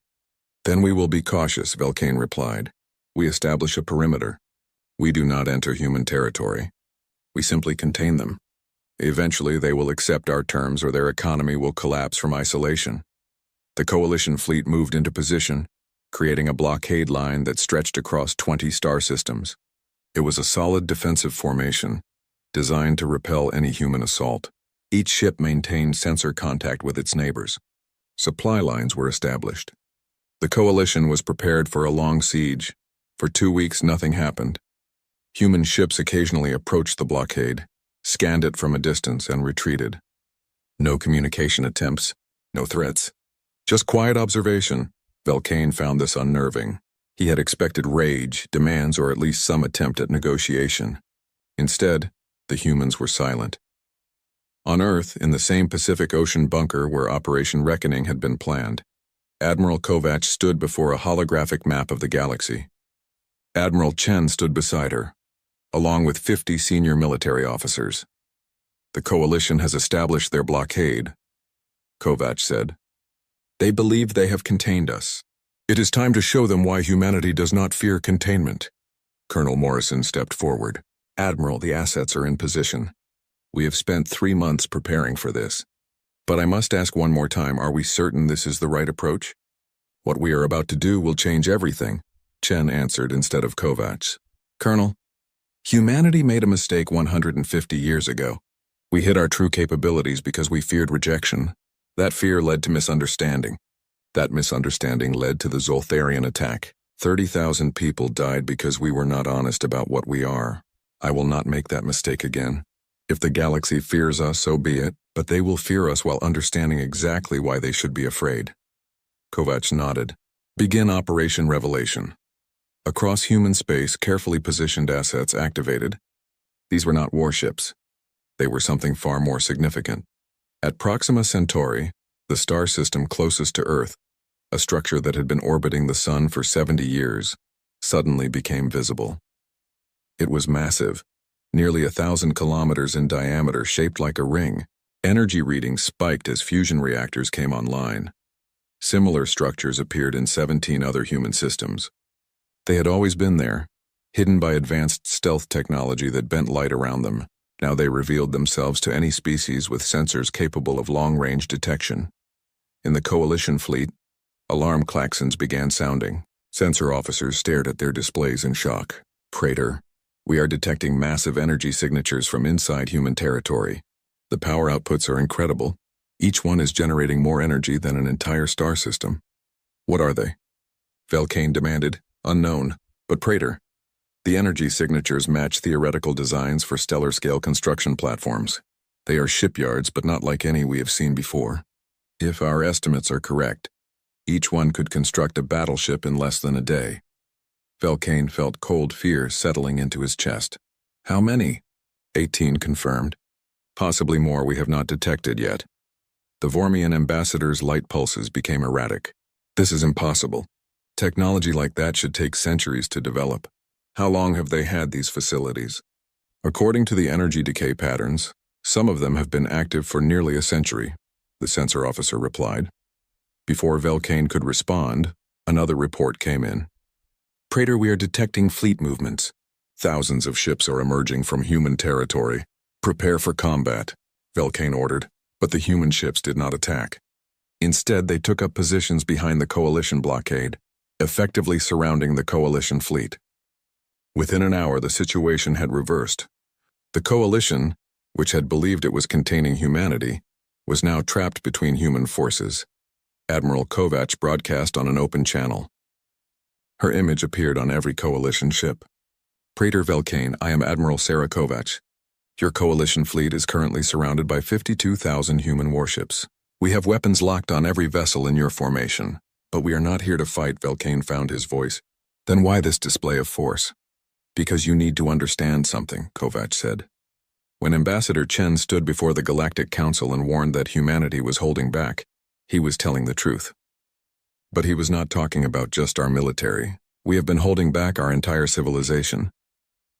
Then we will be cautious, Velcane replied. We establish a perimeter. We do not enter human territory. We simply contain them. Eventually they will accept our terms or their economy will collapse from isolation. The coalition fleet moved into position, creating a blockade line that stretched across 20 star systems. It was a solid defensive formation, designed to repel any human assault. Each ship maintained sensor contact with its neighbors. Supply lines were established. The coalition was prepared for a long siege. For 2 weeks, nothing happened. Human ships occasionally approached the blockade, scanned it from a distance, and retreated. No communication attempts, no threats. Just quiet observation. Velcane found this unnerving. He had expected rage, demands, or at least some attempt at negotiation. Instead, the humans were silent. On Earth, in the same Pacific Ocean bunker where Operation Reckoning had been planned, Admiral Kovacs stood before a holographic map of the galaxy. Admiral Chen stood beside her, along with 50 senior military officers. The coalition has established their blockade, Kovacs said. They believe they have contained us. It is time to show them why humanity does not fear containment. Colonel Morrison stepped forward. Admiral, the assets are in position. We have spent 3 months preparing for this. But I must ask one more time, are we certain this is the right approach? What we are about to do will change everything, Chen answered instead of Kovacs. Colonel, humanity made a mistake 150 years ago. We hid our true capabilities because we feared rejection. That fear led to misunderstanding. That misunderstanding led to the Zoltharian attack. 30,000 people died because we were not honest about what we are. I will not make that mistake again. If the galaxy fears us, so be it, but they will fear us while understanding exactly why they should be afraid. Kovacs nodded. Begin Operation Revelation. Across human space, carefully positioned assets activated. These were not warships. They were something far more significant. At Proxima Centauri, the star system closest to Earth, a structure that had been orbiting the Sun for 70 years, suddenly became visible. It was massive, nearly 1,000 kilometers in diameter, shaped like a ring. Energy readings spiked as fusion reactors came online. Similar structures appeared in 17 other human systems. They had always been there, hidden by advanced stealth technology that bent light around them. Now they revealed themselves to any species with sensors capable of long-range detection. In the coalition fleet, alarm klaxons began sounding. Sensor officers stared at their displays in shock. Praetor, we are detecting massive energy signatures from inside human territory. The power outputs are incredible. Each one is generating more energy than an entire star system. What are they? Velcane demanded. Unknown. But Praetor, the energy signatures match theoretical designs for stellar-scale construction platforms. They are shipyards, but not like any we have seen before. If our estimates are correct, each one could construct a battleship in less than a day. Velcane felt cold fear settling into his chest. How many? 18 confirmed. Possibly more we have not detected yet. The Vormian ambassador's light pulses became erratic. This is impossible. Technology like that should take centuries to develop. How long have they had these facilities? According to the energy decay patterns, some of them have been active for nearly a century, the sensor officer replied. Before Velcane could respond, another report came in. Praetor, we are detecting fleet movements. Thousands of ships are emerging from human territory. Prepare for combat, Velcane ordered, but the human ships did not attack. Instead, they took up positions behind the Coalition blockade, effectively surrounding the Coalition fleet. Within an hour, the situation had reversed. The Coalition, which had believed it was containing humanity, was now trapped between human forces. Admiral Kovac broadcast on an open channel. Her image appeared on every Coalition ship. Praetor Velcane, I am Admiral Sarah Kovac. Your Coalition fleet is currently surrounded by 52,000 human warships. We have weapons locked on every vessel in your formation, but we are not here to fight, Velcane found his voice. Then why this display of force? Because you need to understand something, Kovac said. When Ambassador Chen stood before the Galactic Council and warned that humanity was holding back, he was telling the truth. But he was not talking about just our military. We have been holding back our entire civilization.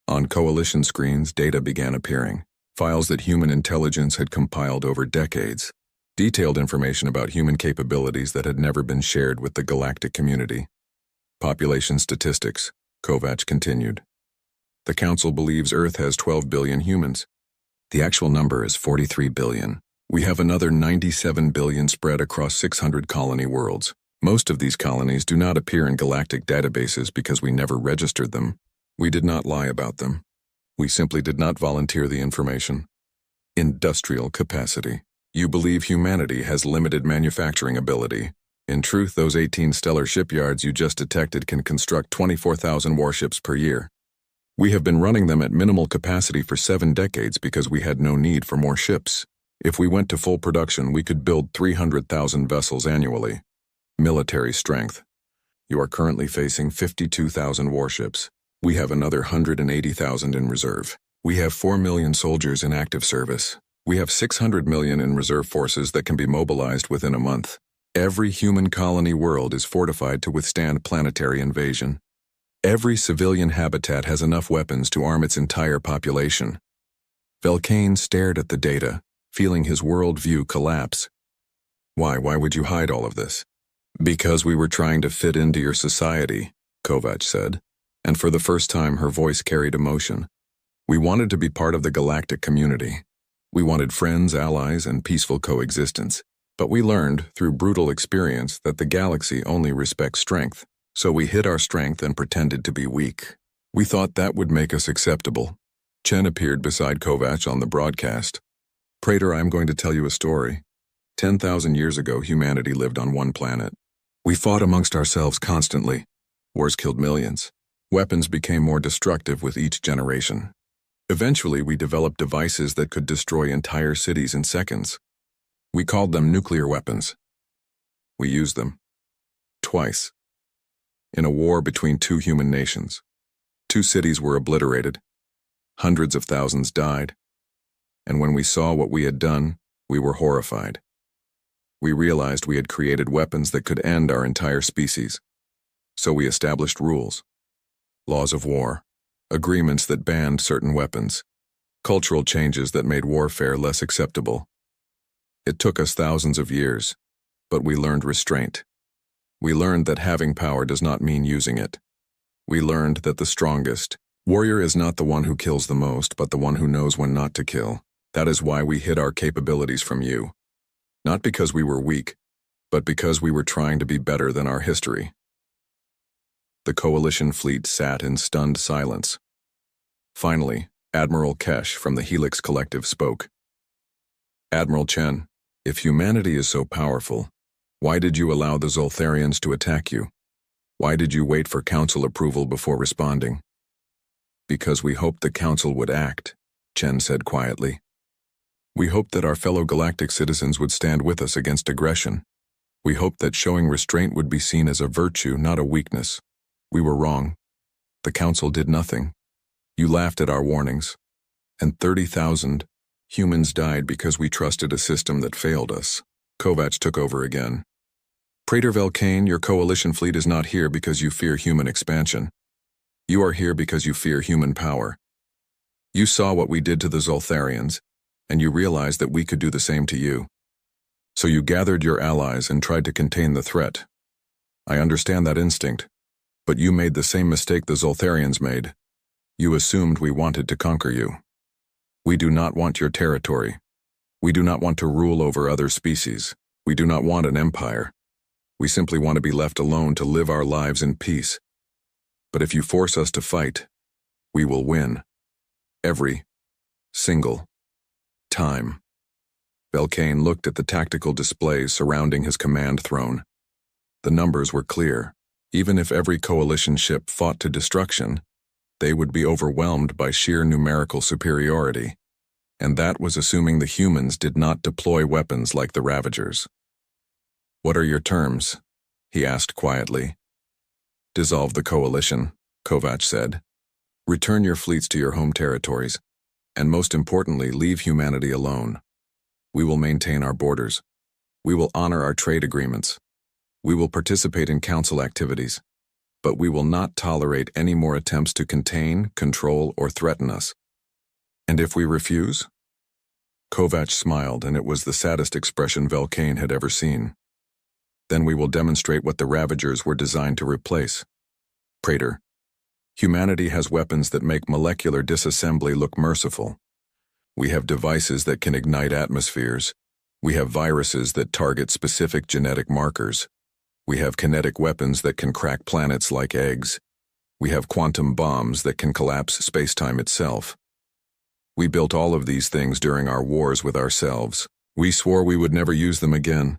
On Coalition screens, data began appearing, files that human intelligence had compiled over decades, detailed information about human capabilities that had never been shared with the galactic community. Population statistics, Kovac continued. The Council believes Earth has 12 billion humans. The actual number is 43 billion. We have another 97 billion spread across 600 colony worlds. Most of these colonies do not appear in galactic databases because we never registered them. We did not lie about them. We simply did not volunteer the information. Industrial capacity. You believe humanity has limited manufacturing ability. In truth, those 18 stellar shipyards you just detected can construct 24,000 warships per year. We have been running them at minimal capacity for 7 decades because we had no need for more ships. If we went to full production, we could build 300,000 vessels annually. Military strength. You are currently facing 52,000 warships. We have another 180,000 in reserve. We have 4 million soldiers in active service. We have 600 million in reserve forces that can be mobilized within a month. Every human colony world is fortified to withstand planetary invasion. Every civilian habitat has enough weapons to arm its entire population. Velcane stared at the data, feeling his worldview collapse. Why would you hide all of this? Because we were trying to fit into your society, Kovac said, and for the first time her voice carried emotion. We wanted to be part of the galactic community. We wanted friends, allies, and peaceful coexistence. But we learned, through brutal experience, that the galaxy only respects strength. So we hid our strength and pretended to be weak. We thought that would make us acceptable. Chen appeared beside Kovac on the broadcast. Praetor, I am going to tell you a story. 10,000 years ago, humanity lived on one planet. We fought amongst ourselves constantly. Wars killed millions. Weapons became more destructive with each generation. Eventually, we developed devices that could destroy entire cities in seconds. We called them nuclear weapons. We used them. Twice. In a war between 2 human nations. 2 cities were obliterated. Hundreds of thousands died. And when we saw what we had done, we were horrified. We realized we had created weapons that could end our entire species. So we established rules. Laws of war. Agreements that banned certain weapons. Cultural changes that made warfare less acceptable. It took us thousands of years, but we learned restraint. We learned that having power does not mean using it. We learned that the strongest warrior is not the one who kills the most, but the one who knows when not to kill. That is why we hid our capabilities from you. Not because we were weak, but because we were trying to be better than our history. The Coalition fleet sat in stunned silence. Finally, Admiral Kesh from the Helix Collective spoke. Admiral Chen, if humanity is so powerful, why did you allow the Zoltharians to attack you? Why did you wait for Council approval before responding? Because we hoped the Council would act, Chen said quietly. We hoped that our fellow galactic citizens would stand with us against aggression. We hoped that showing restraint would be seen as a virtue, not a weakness. We were wrong. The Council did nothing. You laughed at our warnings. And 30,000 humans died because we trusted a system that failed us. Kovacs took over again. Praetor Velcane, your coalition fleet is not here because you fear human expansion. You are here because you fear human power. You saw what we did to the Zoltharians, and you realized that we could do the same to you. So you gathered your allies and tried to contain the threat. I understand that instinct, but you made the same mistake the Zoltharians made. You assumed we wanted to conquer you. We do not want your territory. We do not want to rule over other species. We do not want an empire. We simply want to be left alone to live our lives in peace. But if you force us to fight, we will win. Every single time. Velcane looked at the tactical displays surrounding his command throne. The numbers were clear. Even if every coalition ship fought to destruction, they would be overwhelmed by sheer numerical superiority. And that was assuming the humans did not deploy weapons like the Ravagers. What are your terms? He asked quietly. Dissolve the coalition, Kovacs said. Return your fleets to your home territories, and most importantly, leave humanity alone. We will maintain our borders. We will honor our trade agreements. We will participate in council activities, but we will not tolerate any more attempts to contain, control, or threaten us. And if we refuse? Kovacs smiled, and it was the saddest expression Velcane had ever seen. Then we will demonstrate what the Ravagers were designed to replace. Praetor, humanity has weapons that make molecular disassembly look merciful. We have devices that can ignite atmospheres. We have viruses that target specific genetic markers. We have kinetic weapons that can crack planets like eggs. We have quantum bombs that can collapse space-time itself. We built all of these things during our wars with ourselves. We swore we would never use them again.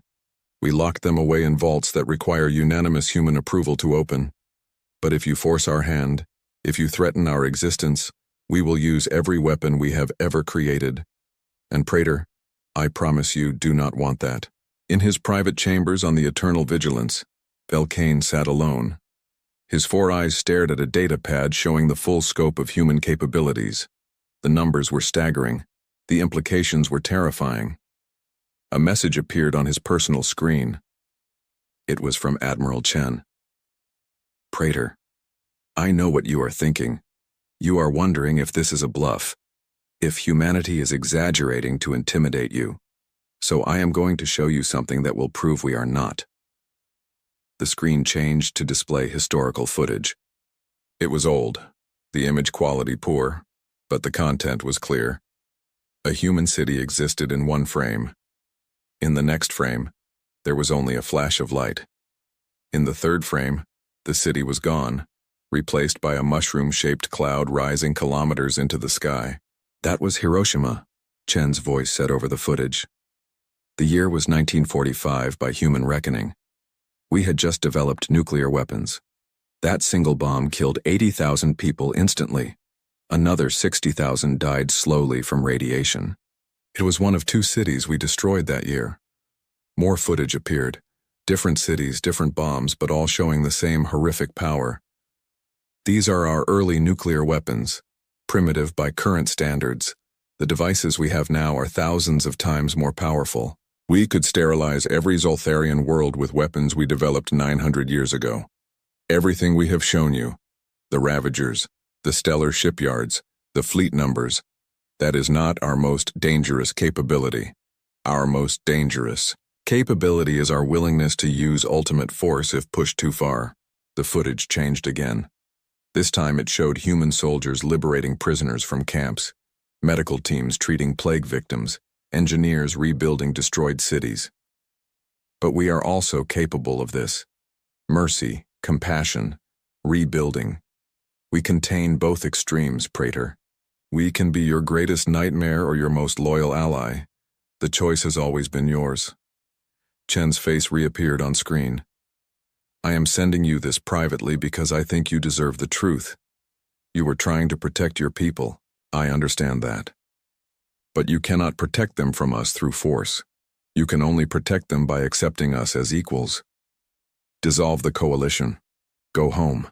We locked them away in vaults that require unanimous human approval to open. But if you force our hand, if you threaten our existence, we will use every weapon we have ever created. And Praetor, I promise you do not want that. In his private chambers on the Eternal Vigilance, Velcane sat alone. His 4 eyes stared at a data pad showing the full scope of human capabilities. The numbers were staggering. The implications were terrifying. A message appeared on his personal screen. It was from Admiral Chen. Praetor, I know what you are thinking. You are wondering if this is a bluff, if humanity is exaggerating to intimidate you. So I am going to show you something that will prove we are not. The screen changed to display historical footage. It was old, the image quality poor, but the content was clear. A human city existed in one frame. In the next frame, there was only a flash of light. In the third frame, the city was gone, replaced by a mushroom-shaped cloud rising kilometers into the sky. That was Hiroshima, Chen's voice said over the footage. The year was 1945 by human reckoning. We had just developed nuclear weapons. That single bomb killed 80,000 people instantly. Another 60,000 died slowly from radiation. It was one of 2 cities we destroyed that year. More footage appeared. Different cities, different bombs, but all showing the same horrific power. These are our early nuclear weapons, primitive by current standards. The devices we have now are thousands of times more powerful. We could sterilize every Zoltharian world with weapons we developed 900 years ago. Everything we have shown you, the Ravagers, the stellar shipyards, the fleet numbers, that is not our most dangerous capability. Our most dangerous capability is our willingness to use ultimate force if pushed too far. The footage changed again. This time it showed human soldiers liberating prisoners from camps, medical teams treating plague victims, engineers rebuilding destroyed cities. But we are also capable of this. Mercy, compassion, rebuilding. We contain both extremes, Praetor. We can be your greatest nightmare or your most loyal ally. The choice has always been yours. Chen's face reappeared on screen. I am sending you this privately because I think you deserve the truth. You were trying to protect your people. I understand that. But you cannot protect them from us through force. You can only protect them by accepting us as equals. Dissolve the coalition. Go home.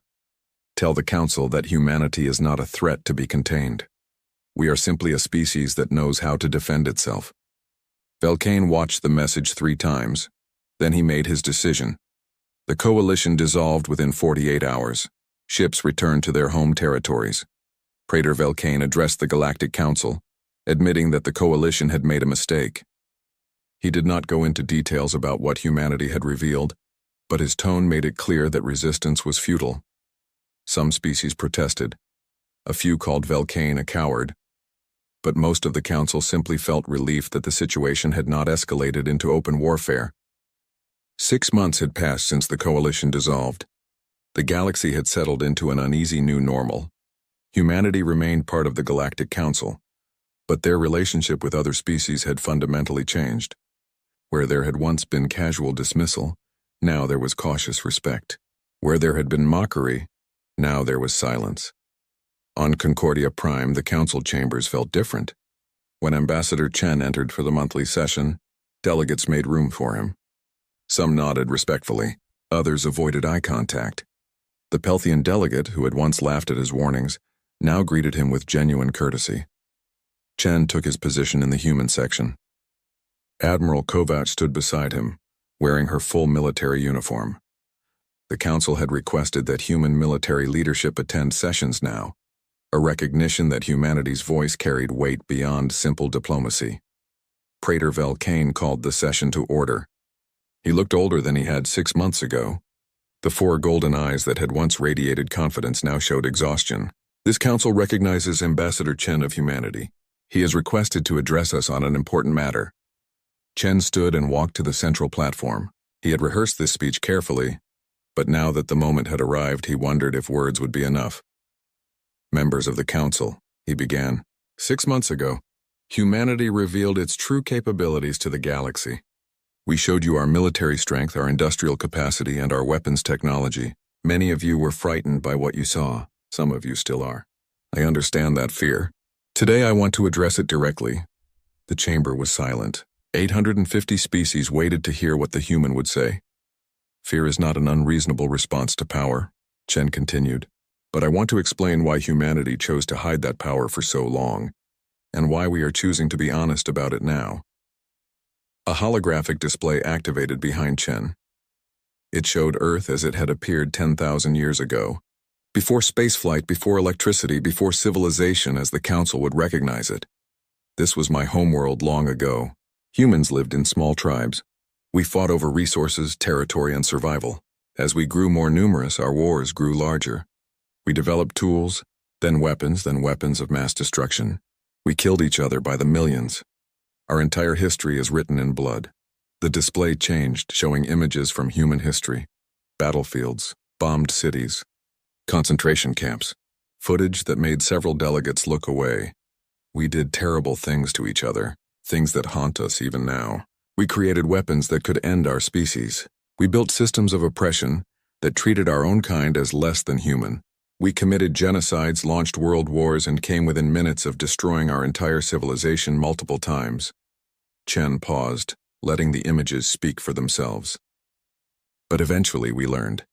Tell the Council that humanity is not a threat to be contained. We are simply a species that knows how to defend itself. Velcane watched the message 3 times. Then he made his decision. The coalition dissolved within 48 hours. Ships returned to their home territories. Praetor Velcane addressed the Galactic Council, admitting that the coalition had made a mistake. He did not go into details about what humanity had revealed, but his tone made it clear that resistance was futile. Some species protested. A few called Velcane a coward. But most of the Council simply felt relief that the situation had not escalated into open warfare. 6 months had passed since the coalition dissolved. The galaxy had settled into an uneasy new normal. Humanity remained part of the Galactic Council, but their relationship with other species had fundamentally changed. Where there had once been casual dismissal, now there was cautious respect. Where there had been mockery, now there was silence. On Concordia Prime, the council chambers felt different. When Ambassador Chen entered for the monthly session, delegates made room for him. Some nodded respectfully, others avoided eye contact. The Pelthian delegate, who had once laughed at his warnings, now greeted him with genuine courtesy. Chen took his position in the human section. Admiral Kovac stood beside him, wearing her full military uniform. The council had requested that human military leadership attend sessions now, a recognition that humanity's voice carried weight beyond simple diplomacy. Praetor Velcane called the session to order. He looked older than he had 6 months ago. The 4 golden eyes that had once radiated confidence now showed exhaustion. This council recognizes Ambassador Chen of humanity. He is requested to address us on an important matter. Chen stood and walked to the central platform. He had rehearsed this speech carefully, but now that the moment had arrived, he wondered if words would be enough. Members of the council, he began. 6 months ago, humanity revealed its true capabilities to the galaxy. We showed you our military strength, our industrial capacity, and our weapons technology. Many of you were frightened by what you saw. Some of you still are. I understand that fear. Today I want to address it directly. The chamber was silent. 850 species waited to hear what the human would say. Fear is not an unreasonable response to power, Chen continued. But I want to explain why humanity chose to hide that power for so long, and why we are choosing to be honest about it now. A holographic display activated behind Chen. It showed Earth as it had appeared 10,000 years ago. Before spaceflight, before electricity, before civilization as the Council would recognize it. This was my homeworld long ago. Humans lived in small tribes. We fought over resources, territory, and survival. As we grew more numerous, our wars grew larger. We developed tools, then weapons of mass destruction. We killed each other by the millions. Our entire history is written in blood. The display changed, showing images from human history. Battlefields, bombed cities, concentration camps. Footage that made several delegates look away. We did terrible things to each other, things that haunt us even now. We created weapons that could end our species. We built systems of oppression that treated our own kind as less than human. We committed genocides, launched world wars, and came within minutes of destroying our entire civilization multiple times. Chen paused, letting the images speak for themselves. But eventually we learned.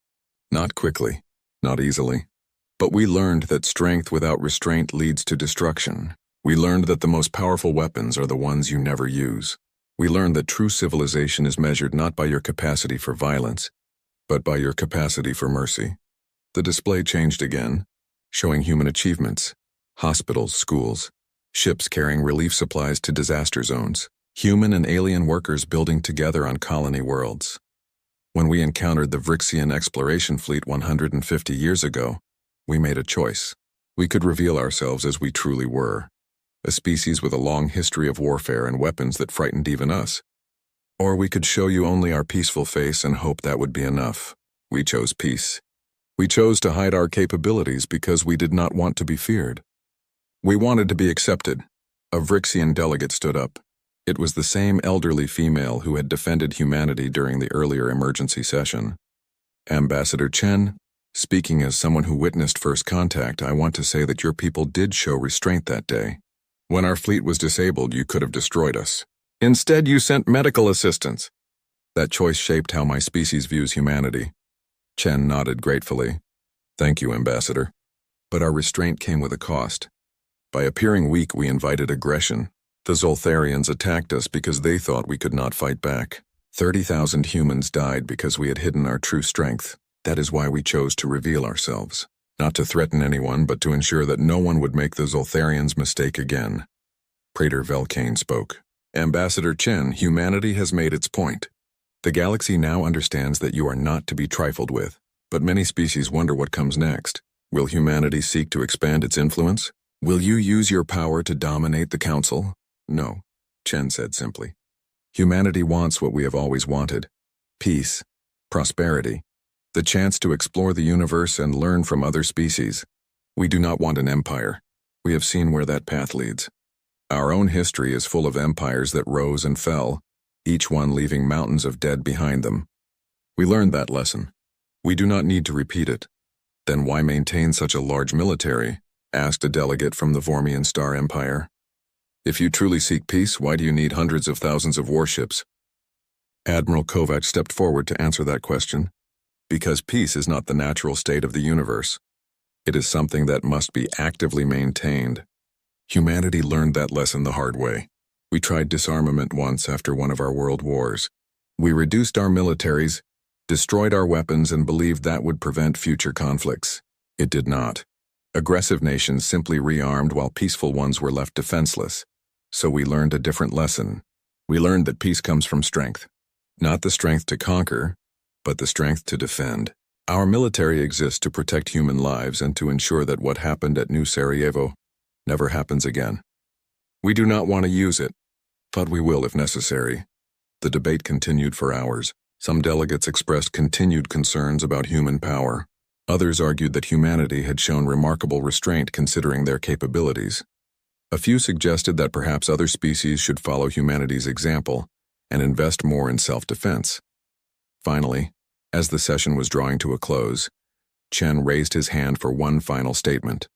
Not quickly, not easily. But we learned that strength without restraint leads to destruction. We learned that the most powerful weapons are the ones you never use. We learned that true civilization is measured not by your capacity for violence, but by your capacity for mercy. The display changed again, showing human achievements. Hospitals, schools, ships carrying relief supplies to disaster zones, human and alien workers building together on colony worlds. When we encountered the Vrixian exploration fleet 150 years ago, we made a choice. We could reveal ourselves as we truly were, a species with a long history of warfare and weapons that frightened even us. Or we could show you only our peaceful face and hope that would be enough. We chose peace. We chose to hide our capabilities because we did not want to be feared. We wanted to be accepted. A Vrixian delegate stood up. It was the same elderly female who had defended humanity during the earlier emergency session. Ambassador Chen, speaking as someone who witnessed first contact, I want to say that your people did show restraint that day. When our fleet was disabled, you could have destroyed us. Instead, you sent medical assistance. That choice shaped how my species views humanity. Chen nodded gratefully. Thank you, Ambassador. But our restraint came with a cost. By appearing weak, we invited aggression. The Zoltharians attacked us because they thought we could not fight back. 30,000 humans died because we had hidden our true strength. That is why we chose to reveal ourselves. Not to threaten anyone, but to ensure that no one would make the Zoltharians' mistake again. Praetor Velcane spoke. Ambassador Chen, humanity has made its point. The galaxy now understands that you are not to be trifled with, but many species wonder what comes next. Will humanity seek to expand its influence? Will you use your power to dominate the Council? No, Chen said simply. Humanity wants what we have always wanted. Peace, prosperity, the chance to explore the universe and learn from other species. We do not want an empire. We have seen where that path leads. Our own history is full of empires that rose and fell, each one leaving mountains of dead behind them. We learned that lesson. We do not need to repeat it. Then why maintain such a large military? Asked a delegate from the Vormian Star Empire. If you truly seek peace, why do you need hundreds of thousands of warships? Admiral Kovac stepped forward to answer that question. Because peace is not the natural state of the universe. It is something that must be actively maintained. Humanity learned that lesson the hard way. We tried disarmament once after one of our world wars. We reduced our militaries, destroyed our weapons, and believed that would prevent future conflicts. It did not. Aggressive nations simply rearmed while peaceful ones were left defenseless. So we learned a different lesson. We learned that peace comes from strength. Not the strength to conquer, but the strength to defend. Our military exists to protect human lives and to ensure that what happened at New Sarajevo never happens again. We do not want to use it, but we will if necessary. The debate continued for hours. Some delegates expressed continued concerns about human power. Others argued that humanity had shown remarkable restraint considering their capabilities. A few suggested that perhaps other species should follow humanity's example and invest more in self-defense. Finally, as the session was drawing to a close, Chen raised his hand for one final statement.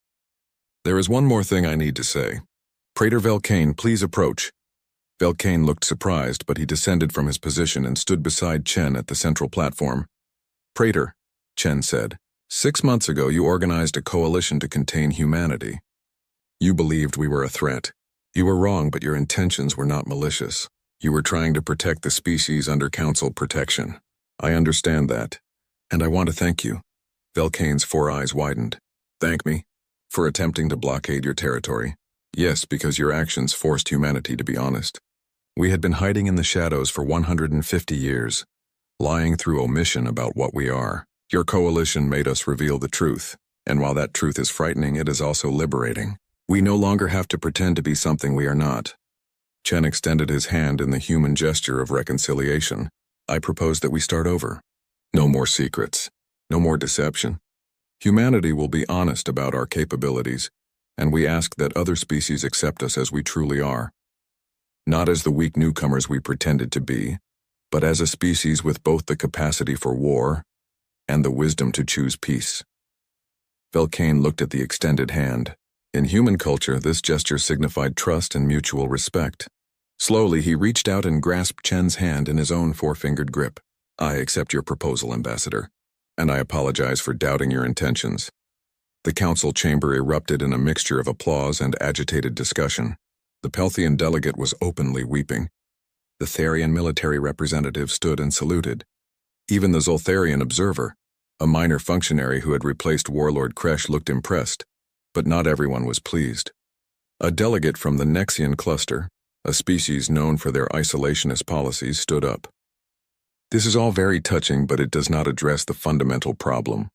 There is one more thing I need to say. Praetor Velcane, please approach. Velcane looked surprised, but he descended from his position and stood beside Chen at the central platform. Praetor, Chen said, 6 months ago you organized a coalition to contain humanity. You believed we were a threat. You were wrong, but your intentions were not malicious. You were trying to protect the species under Council protection. I understand that, and I want to thank you. Velcane's 4 eyes widened. Thank me? For attempting to blockade your territory? Yes, because your actions forced humanity to be honest. We had been hiding in the shadows for 150 years, lying through omission about what we are. Your coalition made us reveal the truth, and while that truth is frightening, it is also liberating. We no longer have to pretend to be something we are not. Chen extended his hand in the human gesture of reconciliation. I propose that we start over. No more secrets. No more deception. Humanity will be honest about our capabilities, and we ask that other species accept us as we truly are. Not as the weak newcomers we pretended to be, but as a species with both the capacity for war and the wisdom to choose peace. Velcane looked at the extended hand. In human culture, this gesture signified trust and mutual respect. Slowly, he reached out and grasped Chen's hand in his own 4-fingered grip. I accept your proposal, Ambassador, and I apologize for doubting your intentions. The council chamber erupted in a mixture of applause and agitated discussion. The Pelthian delegate was openly weeping. The Therian military representative stood and saluted. Even the Zoltharian observer, a minor functionary who had replaced Warlord Kresh, looked impressed, but not everyone was pleased. A delegate from the Nexian cluster, a species known for their isolationist policies, stood up. This is all very touching, but it does not address the fundamental problem.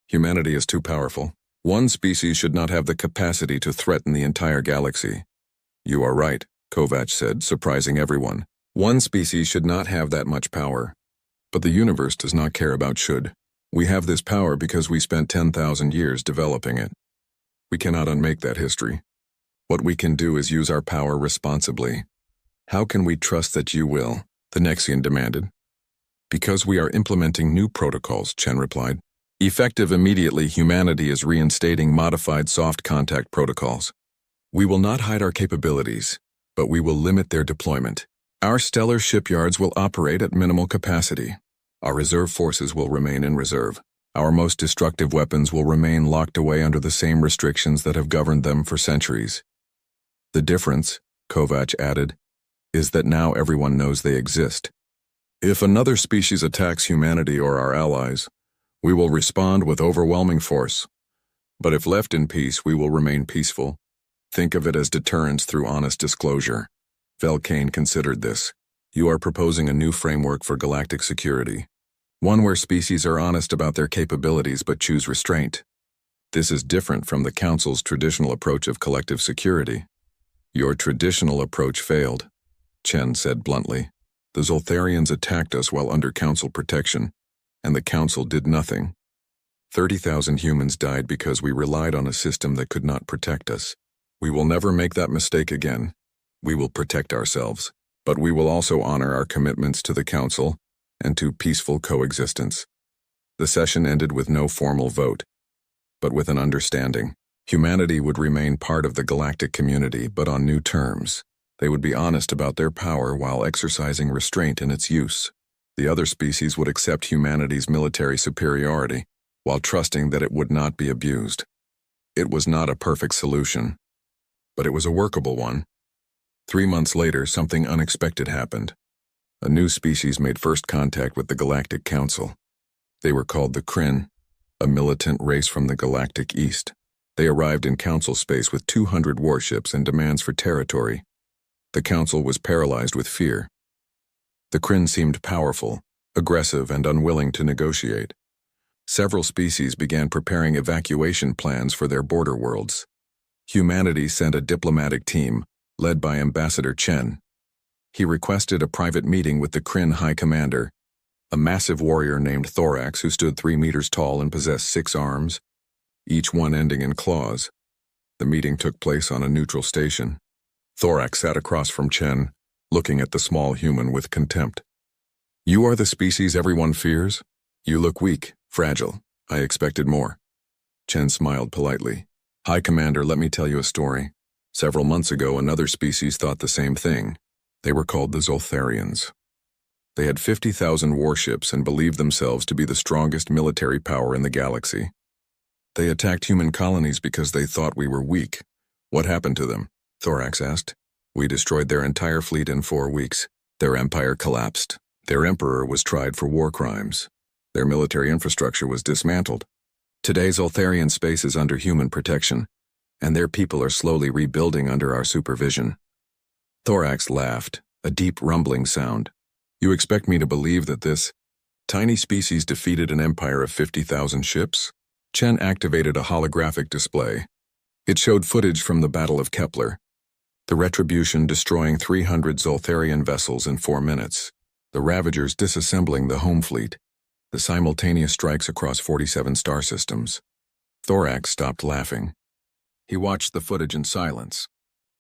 Humanity is too powerful. One species should not have the capacity to threaten the entire galaxy. You are right, Kovac said, surprising everyone. One species should not have that much power. But the universe does not care about should. We have this power because we spent 10,000 years developing it. We cannot unmake that history. What we can do is use our power responsibly. How can we trust that you will? The Nexian demanded. Because we are implementing new protocols, Chen replied. Effective immediately, humanity is reinstating modified soft contact protocols. We will not hide our capabilities, but we will limit their deployment. Our stellar shipyards will operate at minimal capacity. Our reserve forces will remain in reserve. Our most destructive weapons will remain locked away under the same restrictions that have governed them for centuries. The difference, Kovac added, is that now everyone knows they exist. If another species attacks humanity or our allies, we will respond with overwhelming force. But if left in peace, we will remain peaceful. Think of it as deterrence through honest disclosure. Velcane considered this. You are proposing a new framework for galactic security. One where species are honest about their capabilities but choose restraint. This is different from the Council's traditional approach of collective security. Your traditional approach failed, Chen said bluntly. The Zoltharians attacked us while under Council protection, and the Council did nothing. 30,000 humans died because we relied on a system that could not protect us. We will never make that mistake again. We will protect ourselves, but we will also honor our commitments to the Council and to peaceful coexistence. The session ended with no formal vote, but with an understanding. Humanity would remain part of the galactic community, but on new terms. They would be honest about their power while exercising restraint in its use. The other species would accept humanity's military superiority, while trusting that it would not be abused. It was not a perfect solution, but it was a workable one. 3 months later, something unexpected happened. A new species made first contact with the Galactic Council. They were called the Kryn, a militant race from the Galactic East. They arrived in Council space with 200 warships and demands for territory. The Council was paralyzed with fear. The Kryn seemed powerful, aggressive, and unwilling to negotiate. Several species began preparing evacuation plans for their border worlds. Humanity sent a diplomatic team, led by Ambassador Chen. He requested a private meeting with the Kryn High Commander, a massive warrior named Thorax who stood 3 meters tall and possessed 6 arms, each one ending in claws. The meeting took place on a neutral station. Thorax sat across from Chen, looking at the small human with contempt. You are the species everyone fears? You look weak, fragile. I expected more. Chen smiled politely. High Commander, let me tell you a story. Several months ago, another species thought the same thing. They were called the Zoltharians. They had 50,000 warships and believed themselves to be the strongest military power in the galaxy. They attacked human colonies because they thought we were weak. What happened to them? Thorax asked. We destroyed their entire fleet in 4 weeks. Their empire collapsed. Their emperor was tried for war crimes. Their military infrastructure was dismantled. Today, Zoltharian space is under human protection, and their people are slowly rebuilding under our supervision. Thorax laughed, a deep rumbling sound. You expect me to believe that this tiny species defeated an empire of 50,000 ships? Chen activated a holographic display. It showed footage from the Battle of Kepler, the Retribution destroying 300 Zoltharian vessels in 4 minutes, the Ravagers disassembling the home fleet, the simultaneous strikes across 47 star systems. Thorax stopped laughing. He watched the footage in silence.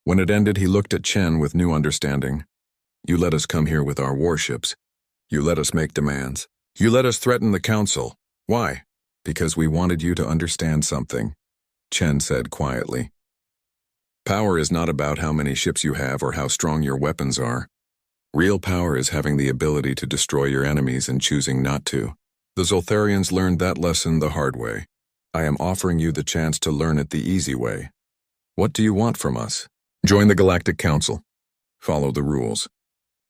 When it ended, he looked at Chen with new understanding. You let us come here with our warships. You let us make demands. You let us threaten the Council. Why? Because we wanted you to understand something, Chen said quietly. Power is not about how many ships you have or how strong your weapons are. Real power is having the ability to destroy your enemies and choosing not to. The Zoltharians learned that lesson the hard way. I am offering you the chance to learn it the easy way. What do you want from us? Join the Galactic Council. Follow the rules.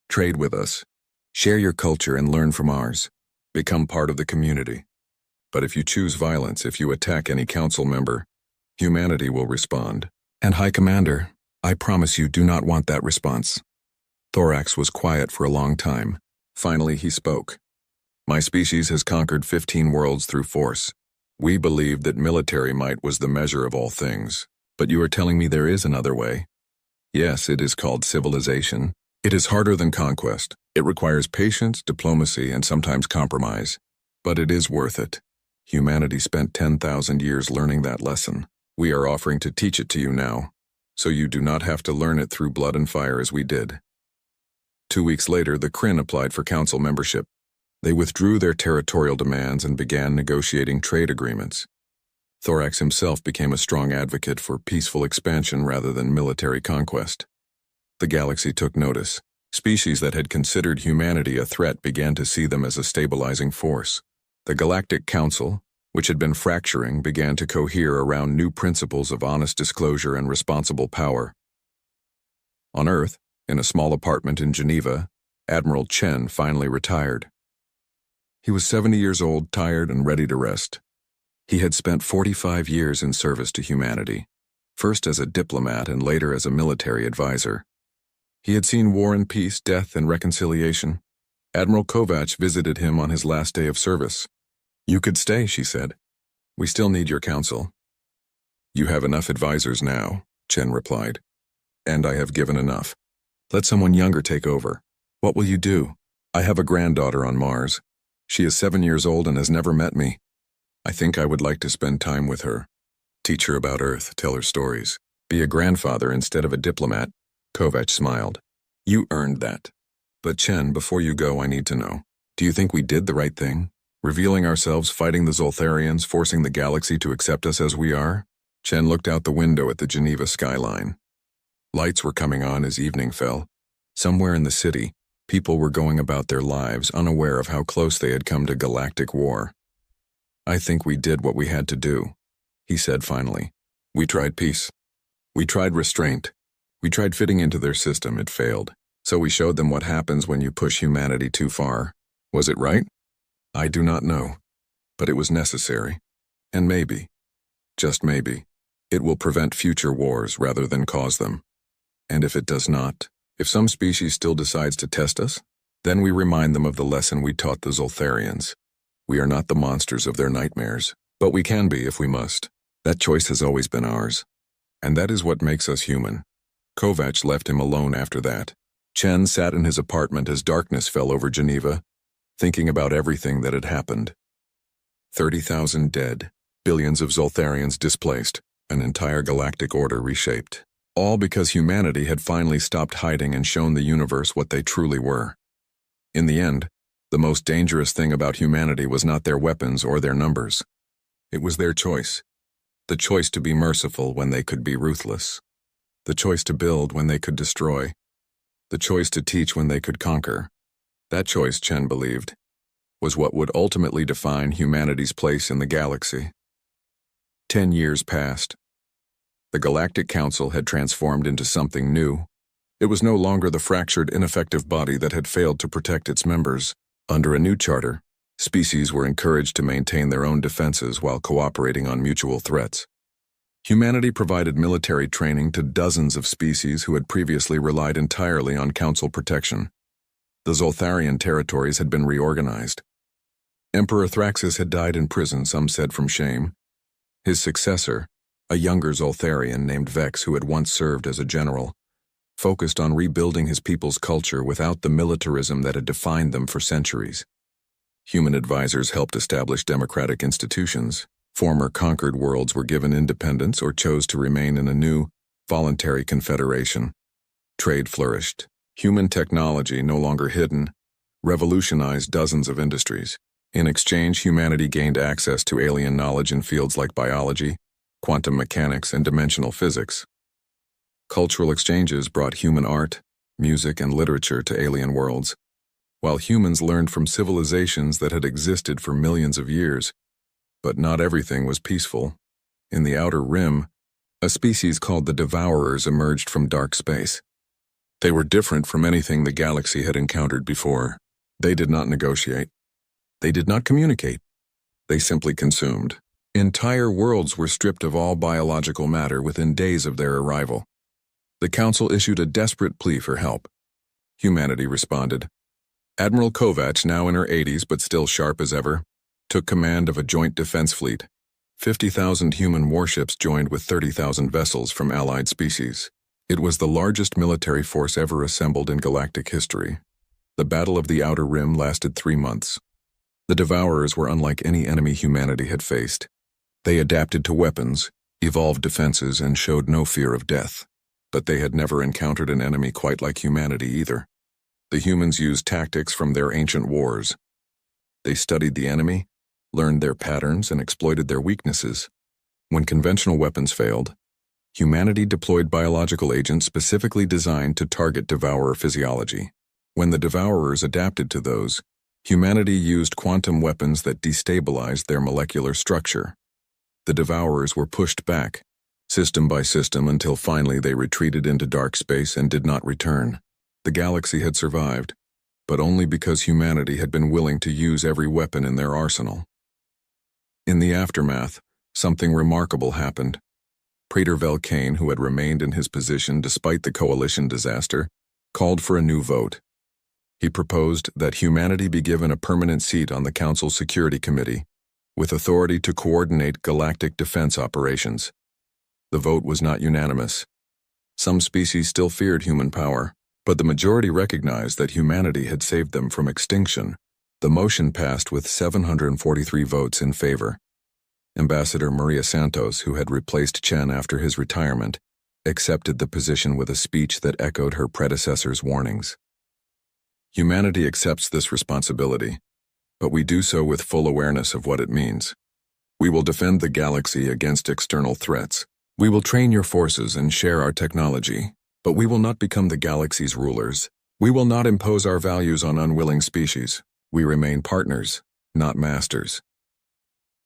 Trade with us. Share your culture and learn from ours. Become part of the community. But if you choose violence, if you attack any council member, humanity will respond. And High Commander, I promise you do not want that response. Thorax was quiet for a long time. Finally, he spoke. My species has conquered 15 worlds through force. We believed that military might was the measure of all things. But you are telling me there is another way. Yes, it is called civilization. It is harder than conquest. It requires patience, diplomacy, and sometimes compromise. But it is worth it. Humanity spent 10,000 years learning that lesson. We are offering to teach it to you now, so you do not have to learn it through blood and fire as we did. 2 weeks later, the Kryn applied for council membership. They withdrew their territorial demands and began negotiating trade agreements. Thorax himself became a strong advocate for peaceful expansion rather than military conquest. The galaxy took notice. Species that had considered humanity a threat began to see them as a stabilizing force. The Galactic Council, which had been fracturing, began to cohere around new principles of honest disclosure and responsible power. On Earth, in a small apartment in Geneva, Admiral Chen finally retired. He was 70 years old, tired and ready to rest. He had spent 45 years in service to humanity, first as a diplomat and later as a military advisor. He had seen war and peace, death and reconciliation. Admiral Kovac visited him on his last day of service. "You could stay," she said. "We still need your counsel." "You have enough advisors now," Chen replied. "And I have given enough. Let someone younger take over." "What will you do?" "I have a granddaughter on Mars. She is 7 years old and has never met me. I think I would like to spend time with her. Teach her about Earth, tell her stories. Be a grandfather instead of a diplomat." Kovac smiled. "You earned that. But Chen, before you go, I need to know. Do you think we did the right thing? Revealing ourselves, fighting the Zoltharians, forcing the galaxy to accept us as we are?" Chen looked out the window at the Geneva skyline. Lights were coming on as evening fell. Somewhere in the city, people were going about their lives unaware of how close they had come to galactic war. "I think we did what we had to do," he said finally. "We tried peace. We tried restraint. We tried fitting into their system. It failed. So we showed them what happens when you push humanity too far. Was it right? I do not know. But it was necessary. And maybe, just maybe, it will prevent future wars rather than cause them. And if it does not, if some species still decides to test us, then we remind them of the lesson we taught the Zoltharians. We are not the monsters of their nightmares, but we can be if we must. That choice has always been ours. And that is what makes us human." Kovac left him alone after that. Chen sat in his apartment as darkness fell over Geneva, thinking about everything that had happened. 30,000 dead, billions of Zoltharians displaced, an entire galactic order reshaped. All because humanity had finally stopped hiding and shown the universe what they truly were. In the end, the most dangerous thing about humanity was not their weapons or their numbers. It was their choice. The choice to be merciful when they could be ruthless. The choice to build when they could destroy. The choice to teach when they could conquer. That choice, Chen believed, was what would ultimately define humanity's place in the galaxy. 10 years passed. The Galactic Council had transformed into something new. It was no longer the fractured, ineffective body that had failed to protect its members. Under a new charter, species were encouraged to maintain their own defenses while cooperating on mutual threats. Humanity provided military training to dozens of species who had previously relied entirely on Council protection. The Zoltharian territories had been reorganized. Emperor Thraxus had died in prison, some said from shame. His successor, a younger Zoltharian named Vex who had once served as a general, focused on rebuilding his people's culture without the militarism that had defined them for centuries. Human advisors helped establish democratic institutions. Former conquered worlds were given independence or chose to remain in a new, voluntary confederation. Trade flourished. Human technology, no longer hidden, revolutionized dozens of industries. In exchange, humanity gained access to alien knowledge in fields like biology, quantum mechanics, and dimensional physics. Cultural exchanges brought human art, music, and literature to alien worlds, while humans learned from civilizations that had existed for millions of years. But not everything was peaceful. In the Outer Rim, a species called the Devourers emerged from dark space. They were different from anything the galaxy had encountered before. They did not negotiate. They did not communicate. They simply consumed. Entire worlds were stripped of all biological matter within days of their arrival. The Council issued a desperate plea for help. Humanity responded. Admiral Kovac, now in her 80s but still sharp as ever, took command of a joint defense fleet. 50,000 human warships joined with 30,000 vessels from allied species. It was the largest military force ever assembled in galactic history. The Battle of the Outer Rim lasted 3 months. The Devourers were unlike any enemy humanity had faced. They adapted to weapons, evolved defenses, and showed no fear of death. But they had never encountered an enemy quite like humanity either. The humans used tactics from their ancient wars. They studied the enemy, learned their patterns, and exploited their weaknesses. When conventional weapons failed, humanity deployed biological agents specifically designed to target devourer physiology. When the devourers adapted to those, humanity used quantum weapons that destabilized their molecular structure. The devourers were pushed back, system by system, until finally they retreated into dark space and did not return. The galaxy had survived, but only because humanity had been willing to use every weapon in their arsenal. In the aftermath, something remarkable happened. Praetor Velcane, who had remained in his position despite the coalition disaster, called for a new vote. He proposed that humanity be given a permanent seat on the Council Security Committee, with authority to coordinate galactic defense operations. The vote was not unanimous. Some species still feared human power, but the majority recognized that humanity had saved them from extinction. The motion passed with 743 votes in favor. Ambassador Maria Santos, who had replaced Chen after his retirement, accepted the position with a speech that echoed her predecessor's warnings. Humanity accepts this responsibility, but we do so with full awareness of what it means. We will defend the galaxy against external threats. We will train your forces and share our technology, but we will not become the galaxy's rulers. We will not impose our values on unwilling species. We remain partners, not masters.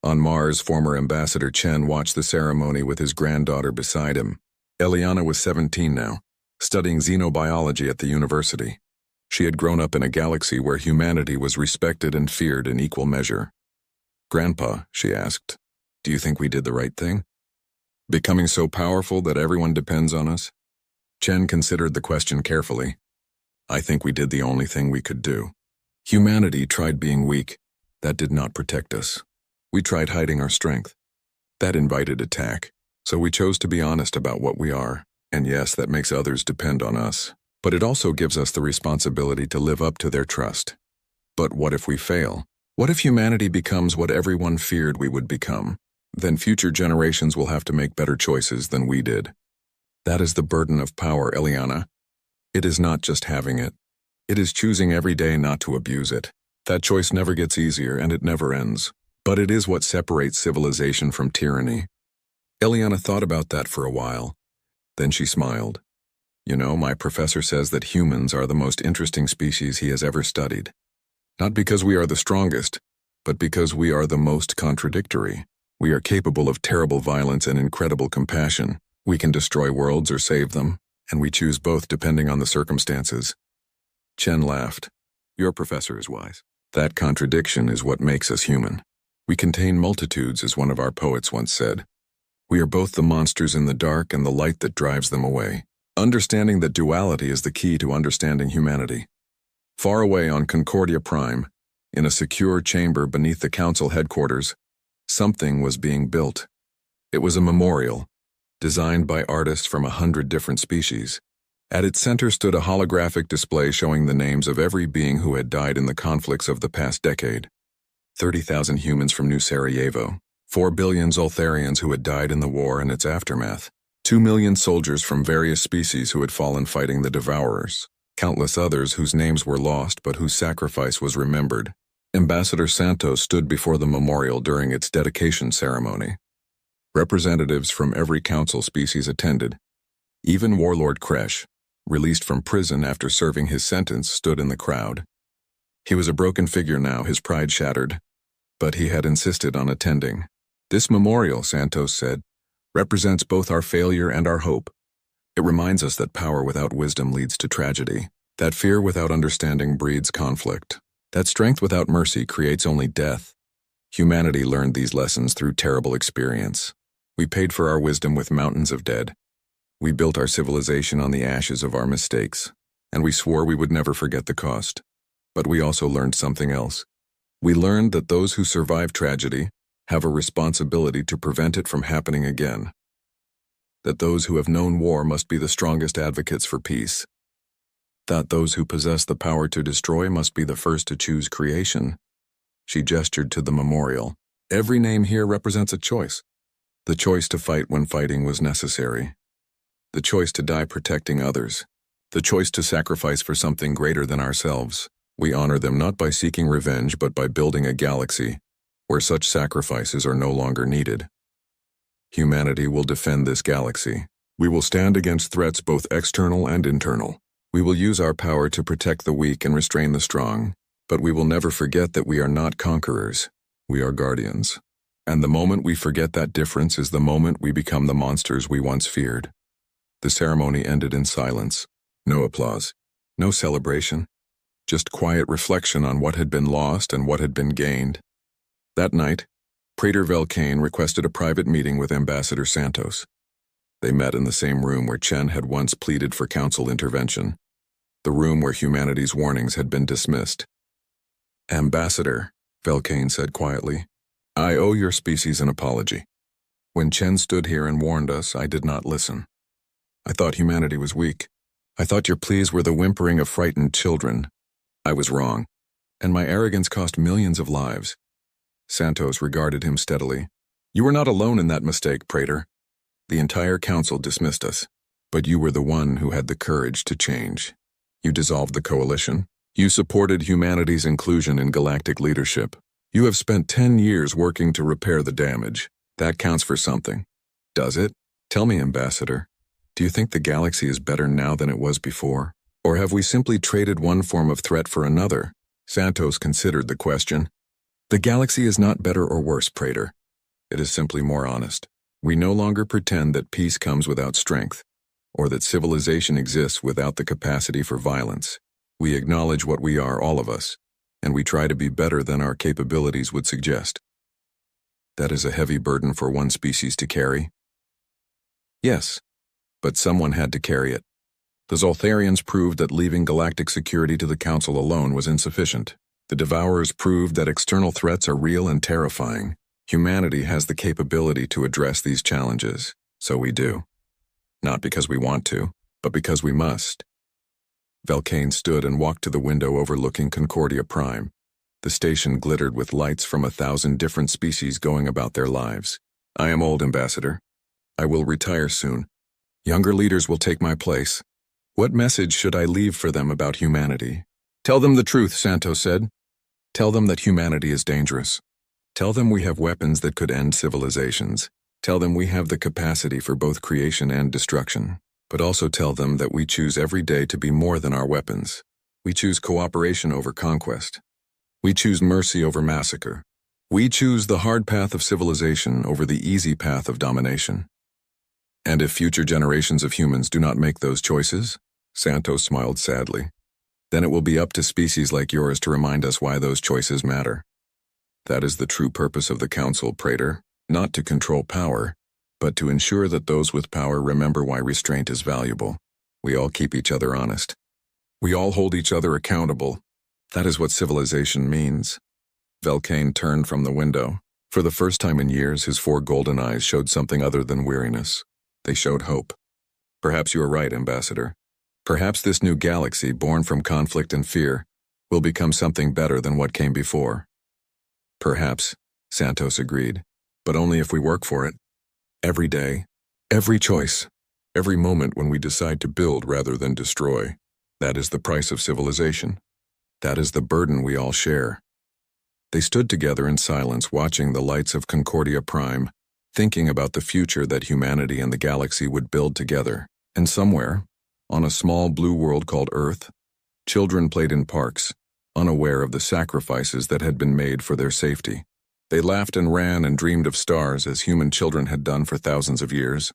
On Mars, former Ambassador Chen watched the ceremony with his granddaughter beside him. Eliana was 17 now, studying xenobiology at the university. She had grown up in a galaxy where humanity was respected and feared in equal measure. "Grandpa," she asked, "do you think we did the right thing? Becoming so powerful that everyone depends on us?" Chen considered the question carefully. "I think we did the only thing we could do. Humanity tried being weak. That did not protect us. We tried hiding our strength. That invited attack. So we chose to be honest about what we are. And yes, that makes others depend on us. But it also gives us the responsibility to live up to their trust. But what if we fail? What if humanity becomes what everyone feared we would become? Then future generations will have to make better choices than we did. That is the burden of power, Eliana. It is not just having it. It is choosing every day not to abuse it. That choice never gets easier and it never ends. But it is what separates civilization from tyranny." Eliana thought about that for a while. Then she smiled. "You know, my professor says that humans are the most interesting species he has ever studied. Not because we are the strongest, but because we are the most contradictory. We are capable of terrible violence and incredible compassion. We can destroy worlds or save them, and we choose both depending on the circumstances." Chen laughed. "Your professor is wise. That contradiction is what makes us human. We contain multitudes, as one of our poets once said. We are both the monsters in the dark and the light that drives them away. Understanding that duality is the key to understanding humanity." Far away on Concordia Prime, in a secure chamber beneath the council headquarters, something was being built. It was a memorial, designed by artists from 100 different species. At its center stood a holographic display showing the names of every being who had died in the conflicts of the past decade. 30,000 humans from New Sarajevo, 4 billion Zoltharians who had died in the war and its aftermath, 2 million soldiers from various species who had fallen fighting the devourers, countless others whose names were lost but whose sacrifice was remembered. Ambassador Santos stood before the memorial during its dedication ceremony. Representatives from every council species attended. Even Warlord Kresh, released from prison after serving his sentence, stood in the crowd. He was a broken figure now, his pride shattered, but he had insisted on attending. "This memorial," Santos said, "represents both our failure and our hope. It reminds us that power without wisdom leads to tragedy, that fear without understanding breeds conflict, that strength without mercy creates only death. Humanity learned these lessons through terrible experience. We paid for our wisdom with mountains of dead. We built our civilization on the ashes of our mistakes, and we swore we would never forget the cost. But we also learned something else. We learned that those who survive tragedy have a responsibility to prevent it from happening again. That those who have known war must be the strongest advocates for peace. That those who possess the power to destroy must be the first to choose creation." She gestured to the memorial. "Every name here represents a choice. The choice to fight when fighting was necessary. The choice to die protecting others. the choice to sacrifice for something greater than ourselves. We honor them not by seeking revenge but by building a galaxy where such sacrifices are no longer needed. Humanity will defend this galaxy. We will stand against threats both external and internal. We will use our power to protect the weak and restrain the strong, but we will never forget that we are not conquerors. We are guardians. And the moment we forget that difference is the moment we become the monsters we once feared. The ceremony ended in silence. No applause. No celebration. Just quiet reflection on what had been lost and what had been gained. That night, Praetor Velcane requested a private meeting with Ambassador Santos. They met in the same room where Chen had once pleaded for council intervention, the room where humanity's warnings had been dismissed. "Ambassador," Velcane said quietly, "I owe your species an apology. When Chen stood here and warned us, I did not listen. I thought humanity was weak. I thought your pleas were the whimpering of frightened children. I was wrong, and my arrogance cost millions of lives." Santos regarded him steadily. "You were not alone in that mistake, Praetor. The entire council dismissed us, but you were the one who had the courage to change. You dissolved the coalition. You supported humanity's inclusion in galactic leadership. You have spent 10 years working to repair the damage. That counts for something. Does it? Tell me, Ambassador, do you think the galaxy is better now than it was before? Or have we simply traded one form of threat for another?" Santos considered the question. "The galaxy is not better or worse, Praetor. It is simply more honest. We no longer pretend that peace comes without strength, or that civilization exists without the capacity for violence. We acknowledge what we are, all of us, and we try to be better than our capabilities would suggest." "That is a heavy burden for one species to carry." "Yes, but someone had to carry it. The Zoltharians proved that leaving galactic security to the Council alone was insufficient. The Devourers proved that external threats are real and terrifying. Humanity has the capability to address these challenges, so we do. Not because we want to, but because we must." Velcane stood and walked to the window overlooking Concordia Prime. The station glittered with lights from 1,000 different species going about their lives. "I am old, Ambassador. I will retire soon. Younger leaders will take my place. What message should I leave for them about humanity?" "Tell them the truth," Santos said. "Tell them that humanity is dangerous. Tell them we have weapons that could end civilizations. Tell them we have the capacity for both creation and destruction. But also tell them that we choose every day to be more than our weapons. We choose cooperation over conquest. We choose mercy over massacre. We choose the hard path of civilization over the easy path of domination. And if future generations of humans do not make those choices," Santos smiled sadly, "then it will be up to species like yours to remind us why those choices matter. That is the true purpose of the Council, Praetor, not to control power, but to ensure that those with power remember why restraint is valuable. We all keep each other honest. We all hold each other accountable. That is what civilization means." Velcane turned from the window. For the first time in years, his 4 golden eyes showed something other than weariness. They showed hope. "Perhaps you are right, Ambassador. Perhaps this new galaxy, born from conflict and fear, will become something better than what came before." "Perhaps," Santos agreed, "but only if we work for it. Every day, every choice, every moment when we decide to build rather than destroy. That is the price of civilization. That is the burden we all share." They stood together in silence, watching the lights of Concordia Prime, thinking about the future that humanity and the galaxy would build together. And somewhere, on a small blue world called Earth, children played in parks, unaware of the sacrifices that had been made for their safety. They laughed and ran and dreamed of stars as human children had done for thousands of years.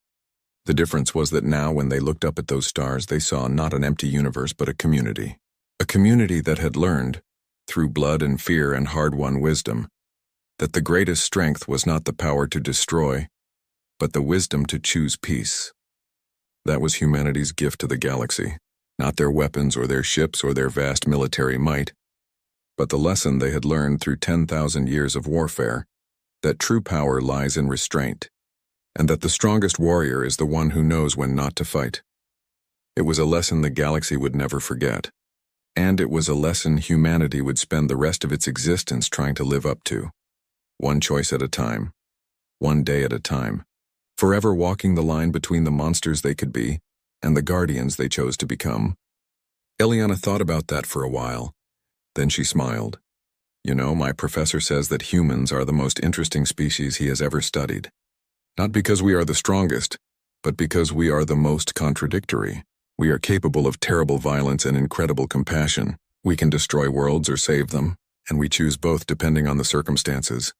The difference was that now when they looked up at those stars, they saw not an empty universe but a community. A community that had learned, through blood and fear and hard-won wisdom, that the greatest strength was not the power to destroy, but the wisdom to choose peace. That was humanity's gift to the galaxy, not their weapons or their ships or their vast military might, but the lesson they had learned through 10,000 years of warfare, that true power lies in restraint, and that the strongest warrior is the one who knows when not to fight. It was a lesson the galaxy would never forget, and it was a lesson humanity would spend the rest of its existence trying to live up to. One choice at a time, one day at a time, forever walking the line between the monsters they could be and the guardians they chose to become, Eliana thought about that for a while. Then she smiled. You know, my professor says that humans are the most interesting species he has ever studied. Not because we are the strongest, but because we are the most contradictory. We are capable of terrible violence and incredible compassion. We can destroy worlds or save them, and we choose both depending on the circumstances.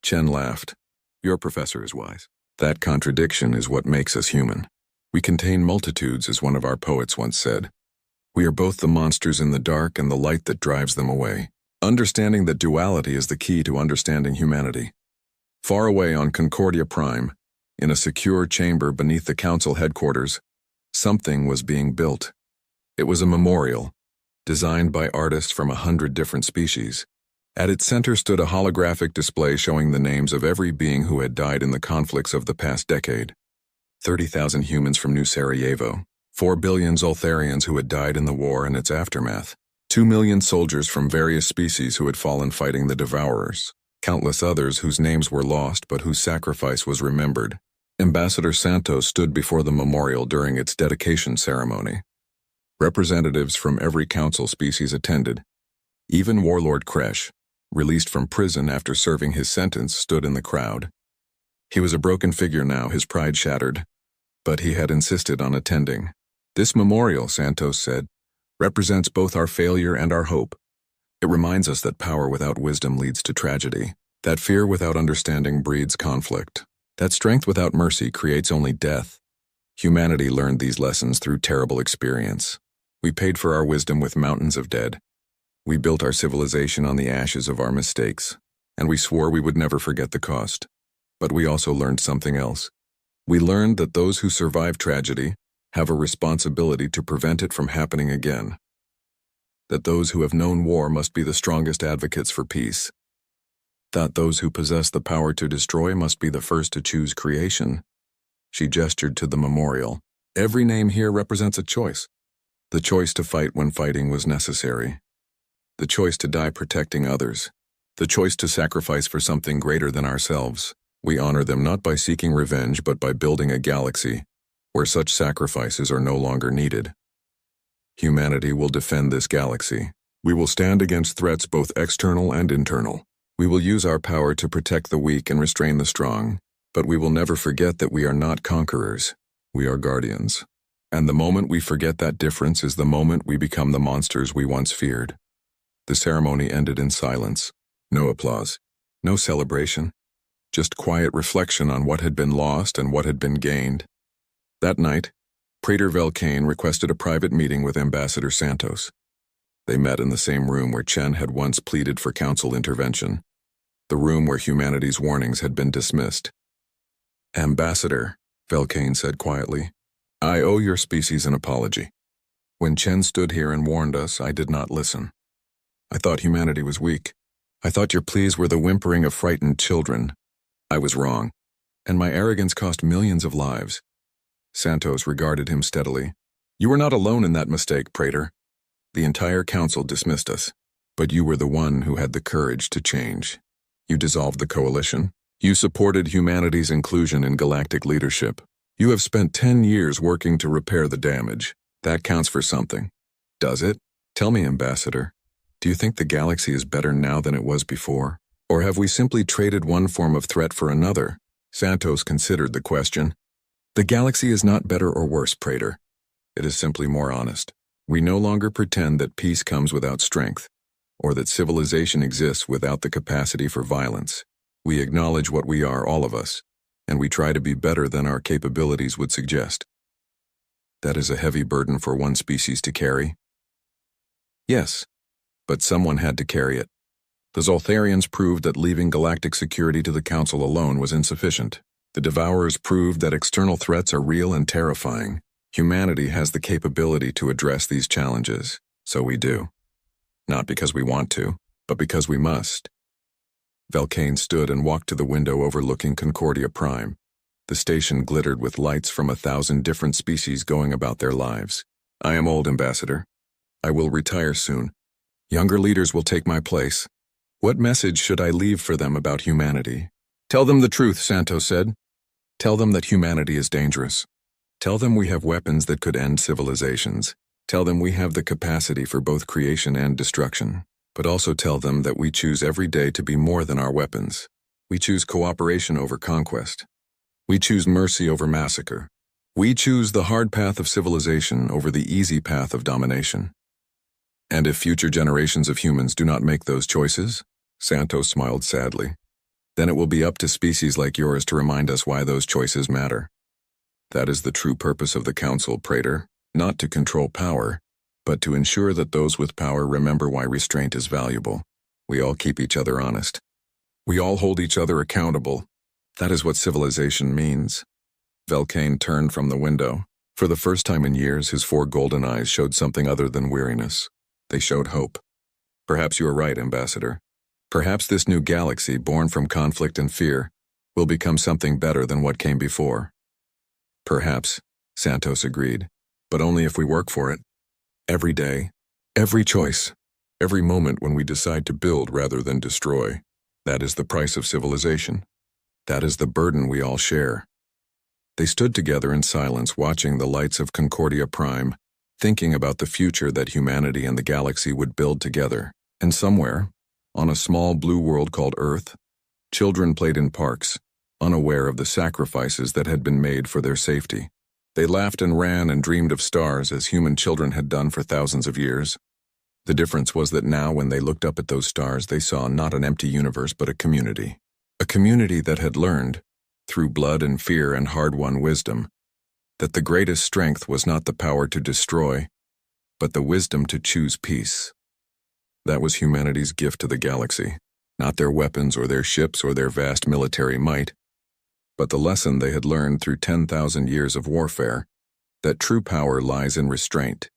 Chen laughed. Your professor is wise. That contradiction is what makes us human. We contain multitudes, as one of our poets once said. We are both the monsters in the dark and the light that drives them away. Understanding that duality is the key to understanding humanity. Far away on Concordia Prime, in a secure chamber beneath the council headquarters, something was being built. It was a memorial, designed by artists from 100 different species. At its center stood a holographic display showing the names of every being who had died in the conflicts of the past decade. 30,000 humans from New Sarajevo, 4 billion Zoltharians who had died in the war and its aftermath, 2 million soldiers from various species who had fallen fighting the Devourers, countless others whose names were lost but whose sacrifice was remembered. Ambassador Santos stood before the memorial during its dedication ceremony. Representatives from every council species attended. Even Warlord Kresh, released from prison after serving his sentence, stood in the crowd. He was a broken figure now, his pride shattered, but he had insisted on attending. This memorial, Santos said, represents both our failure and our hope. It reminds us that power without wisdom leads to tragedy, that fear without understanding breeds conflict, that strength without mercy creates only death. Humanity learned these lessons through terrible experience. We paid for our wisdom with mountains of dead. We built our civilization on the ashes of our mistakes, and we swore we would never forget the cost. But we also learned something else. We learned that those who survive tragedy have a responsibility to prevent it from happening again. That those who have known war must be the strongest advocates for peace. That those who possess the power to destroy must be the first to choose creation. She gestured to the memorial. Every name here represents a choice. The choice to fight when fighting was necessary. The choice to die protecting others. The choice to sacrifice for something greater than ourselves. We honor them not by seeking revenge, but by building a galaxy where such sacrifices are no longer needed. Humanity will defend this galaxy. We will stand against threats both external and internal. We will use our power to protect the weak and restrain the strong, but we will never forget that we are not conquerors. We are guardians. And the moment we forget that difference is the moment we become the monsters we once feared. The ceremony ended in silence. No applause. No celebration. Just quiet reflection on what had been lost and what had been gained. That night, Praetor Velkane requested a private meeting with Ambassador Santos. They met in the same room where Chen had once pleaded for council intervention, the room where humanity's warnings had been dismissed. Ambassador, Velkane said quietly, I owe your species an apology. When Chen stood here and warned us, I did not listen. I thought humanity was weak. I thought your pleas were the whimpering of frightened children. I was wrong, and my arrogance cost millions of lives. Santos regarded him steadily. You were not alone in that mistake, Praetor. The entire council dismissed us, but you were the one who had the courage to change. You dissolved the coalition. You supported humanity's inclusion in galactic leadership. You have spent 10 years working to repair the damage. That counts for something. Does it? Tell me, Ambassador, do you think the galaxy is better now than it was before? Or have we simply traded one form of threat for another? Santos considered the question. The galaxy is not better or worse, Praetor. It is simply more honest. We no longer pretend that peace comes without strength, or that civilization exists without the capacity for violence. We acknowledge what we are, all of us, and we try to be better than our capabilities would suggest. That is a heavy burden for one species to carry. Yes, but someone had to carry it. The Zoltharians proved that leaving galactic security to the Council alone was insufficient. The Devourers proved that external threats are real and terrifying. Humanity has the capability to address these challenges, so we do. Not because we want to, but because we must. Velkane stood and walked to the window overlooking Concordia Prime. The station glittered with lights from 1,000 different species going about their lives. I am old, Ambassador. I will retire soon. Younger leaders will take my place. What message should I leave for them about humanity? Tell them the truth, Santos said. Tell them that humanity is dangerous. Tell them we have weapons that could end civilizations. Tell them we have the capacity for both creation and destruction, but also tell them that we choose every day to be more than our weapons. We choose cooperation over conquest. We choose mercy over massacre. We choose the hard path of civilization over the easy path of domination. And if future generations of humans do not make those choices, Santos smiled sadly, then it will be up to species like yours to remind us why those choices matter. That is the true purpose of the Council, Praetor, not to control power, but to ensure that those with power remember why restraint is valuable. We all keep each other honest. We all hold each other accountable. That is what civilization means. Velcane turned from the window. For the first time in years, his 4 golden eyes showed something other than weariness. They showed hope. Perhaps you are right, Ambassador. Perhaps this new galaxy, born from conflict and fear, will become something better than what came before. Perhaps, Santos agreed, but only if we work for it. Every day, every choice, every moment when we decide to build rather than destroy. That is the price of civilization. That is the burden we all share. They stood together in silence, watching the lights of Concordia Prime, thinking about the future that humanity and the galaxy would build together. And somewhere, on a small blue world called Earth, children played in parks, unaware of the sacrifices that had been made for their safety. They laughed and ran and dreamed of stars as human children had done for thousands of years. The difference was that now when they looked up at those stars, they saw not an empty universe but a community. A community that had learned, through blood and fear and hard-won wisdom, that the greatest strength was not the power to destroy, but the wisdom to choose peace. That was humanity's gift to the galaxy, not their weapons or their ships or their vast military might, but the lesson they had learned through 10,000 years of warfare, that true power lies in restraint,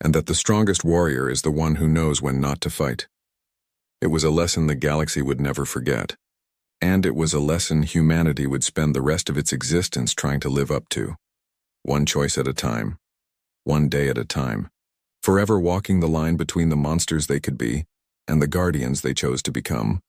and that the strongest warrior is the one who knows when not to fight. It was a lesson the galaxy would never forget, and it was a lesson humanity would spend the rest of its existence trying to live up to. One choice at a time, one day at a time, forever walking the line between the monsters they could be and the guardians they chose to become,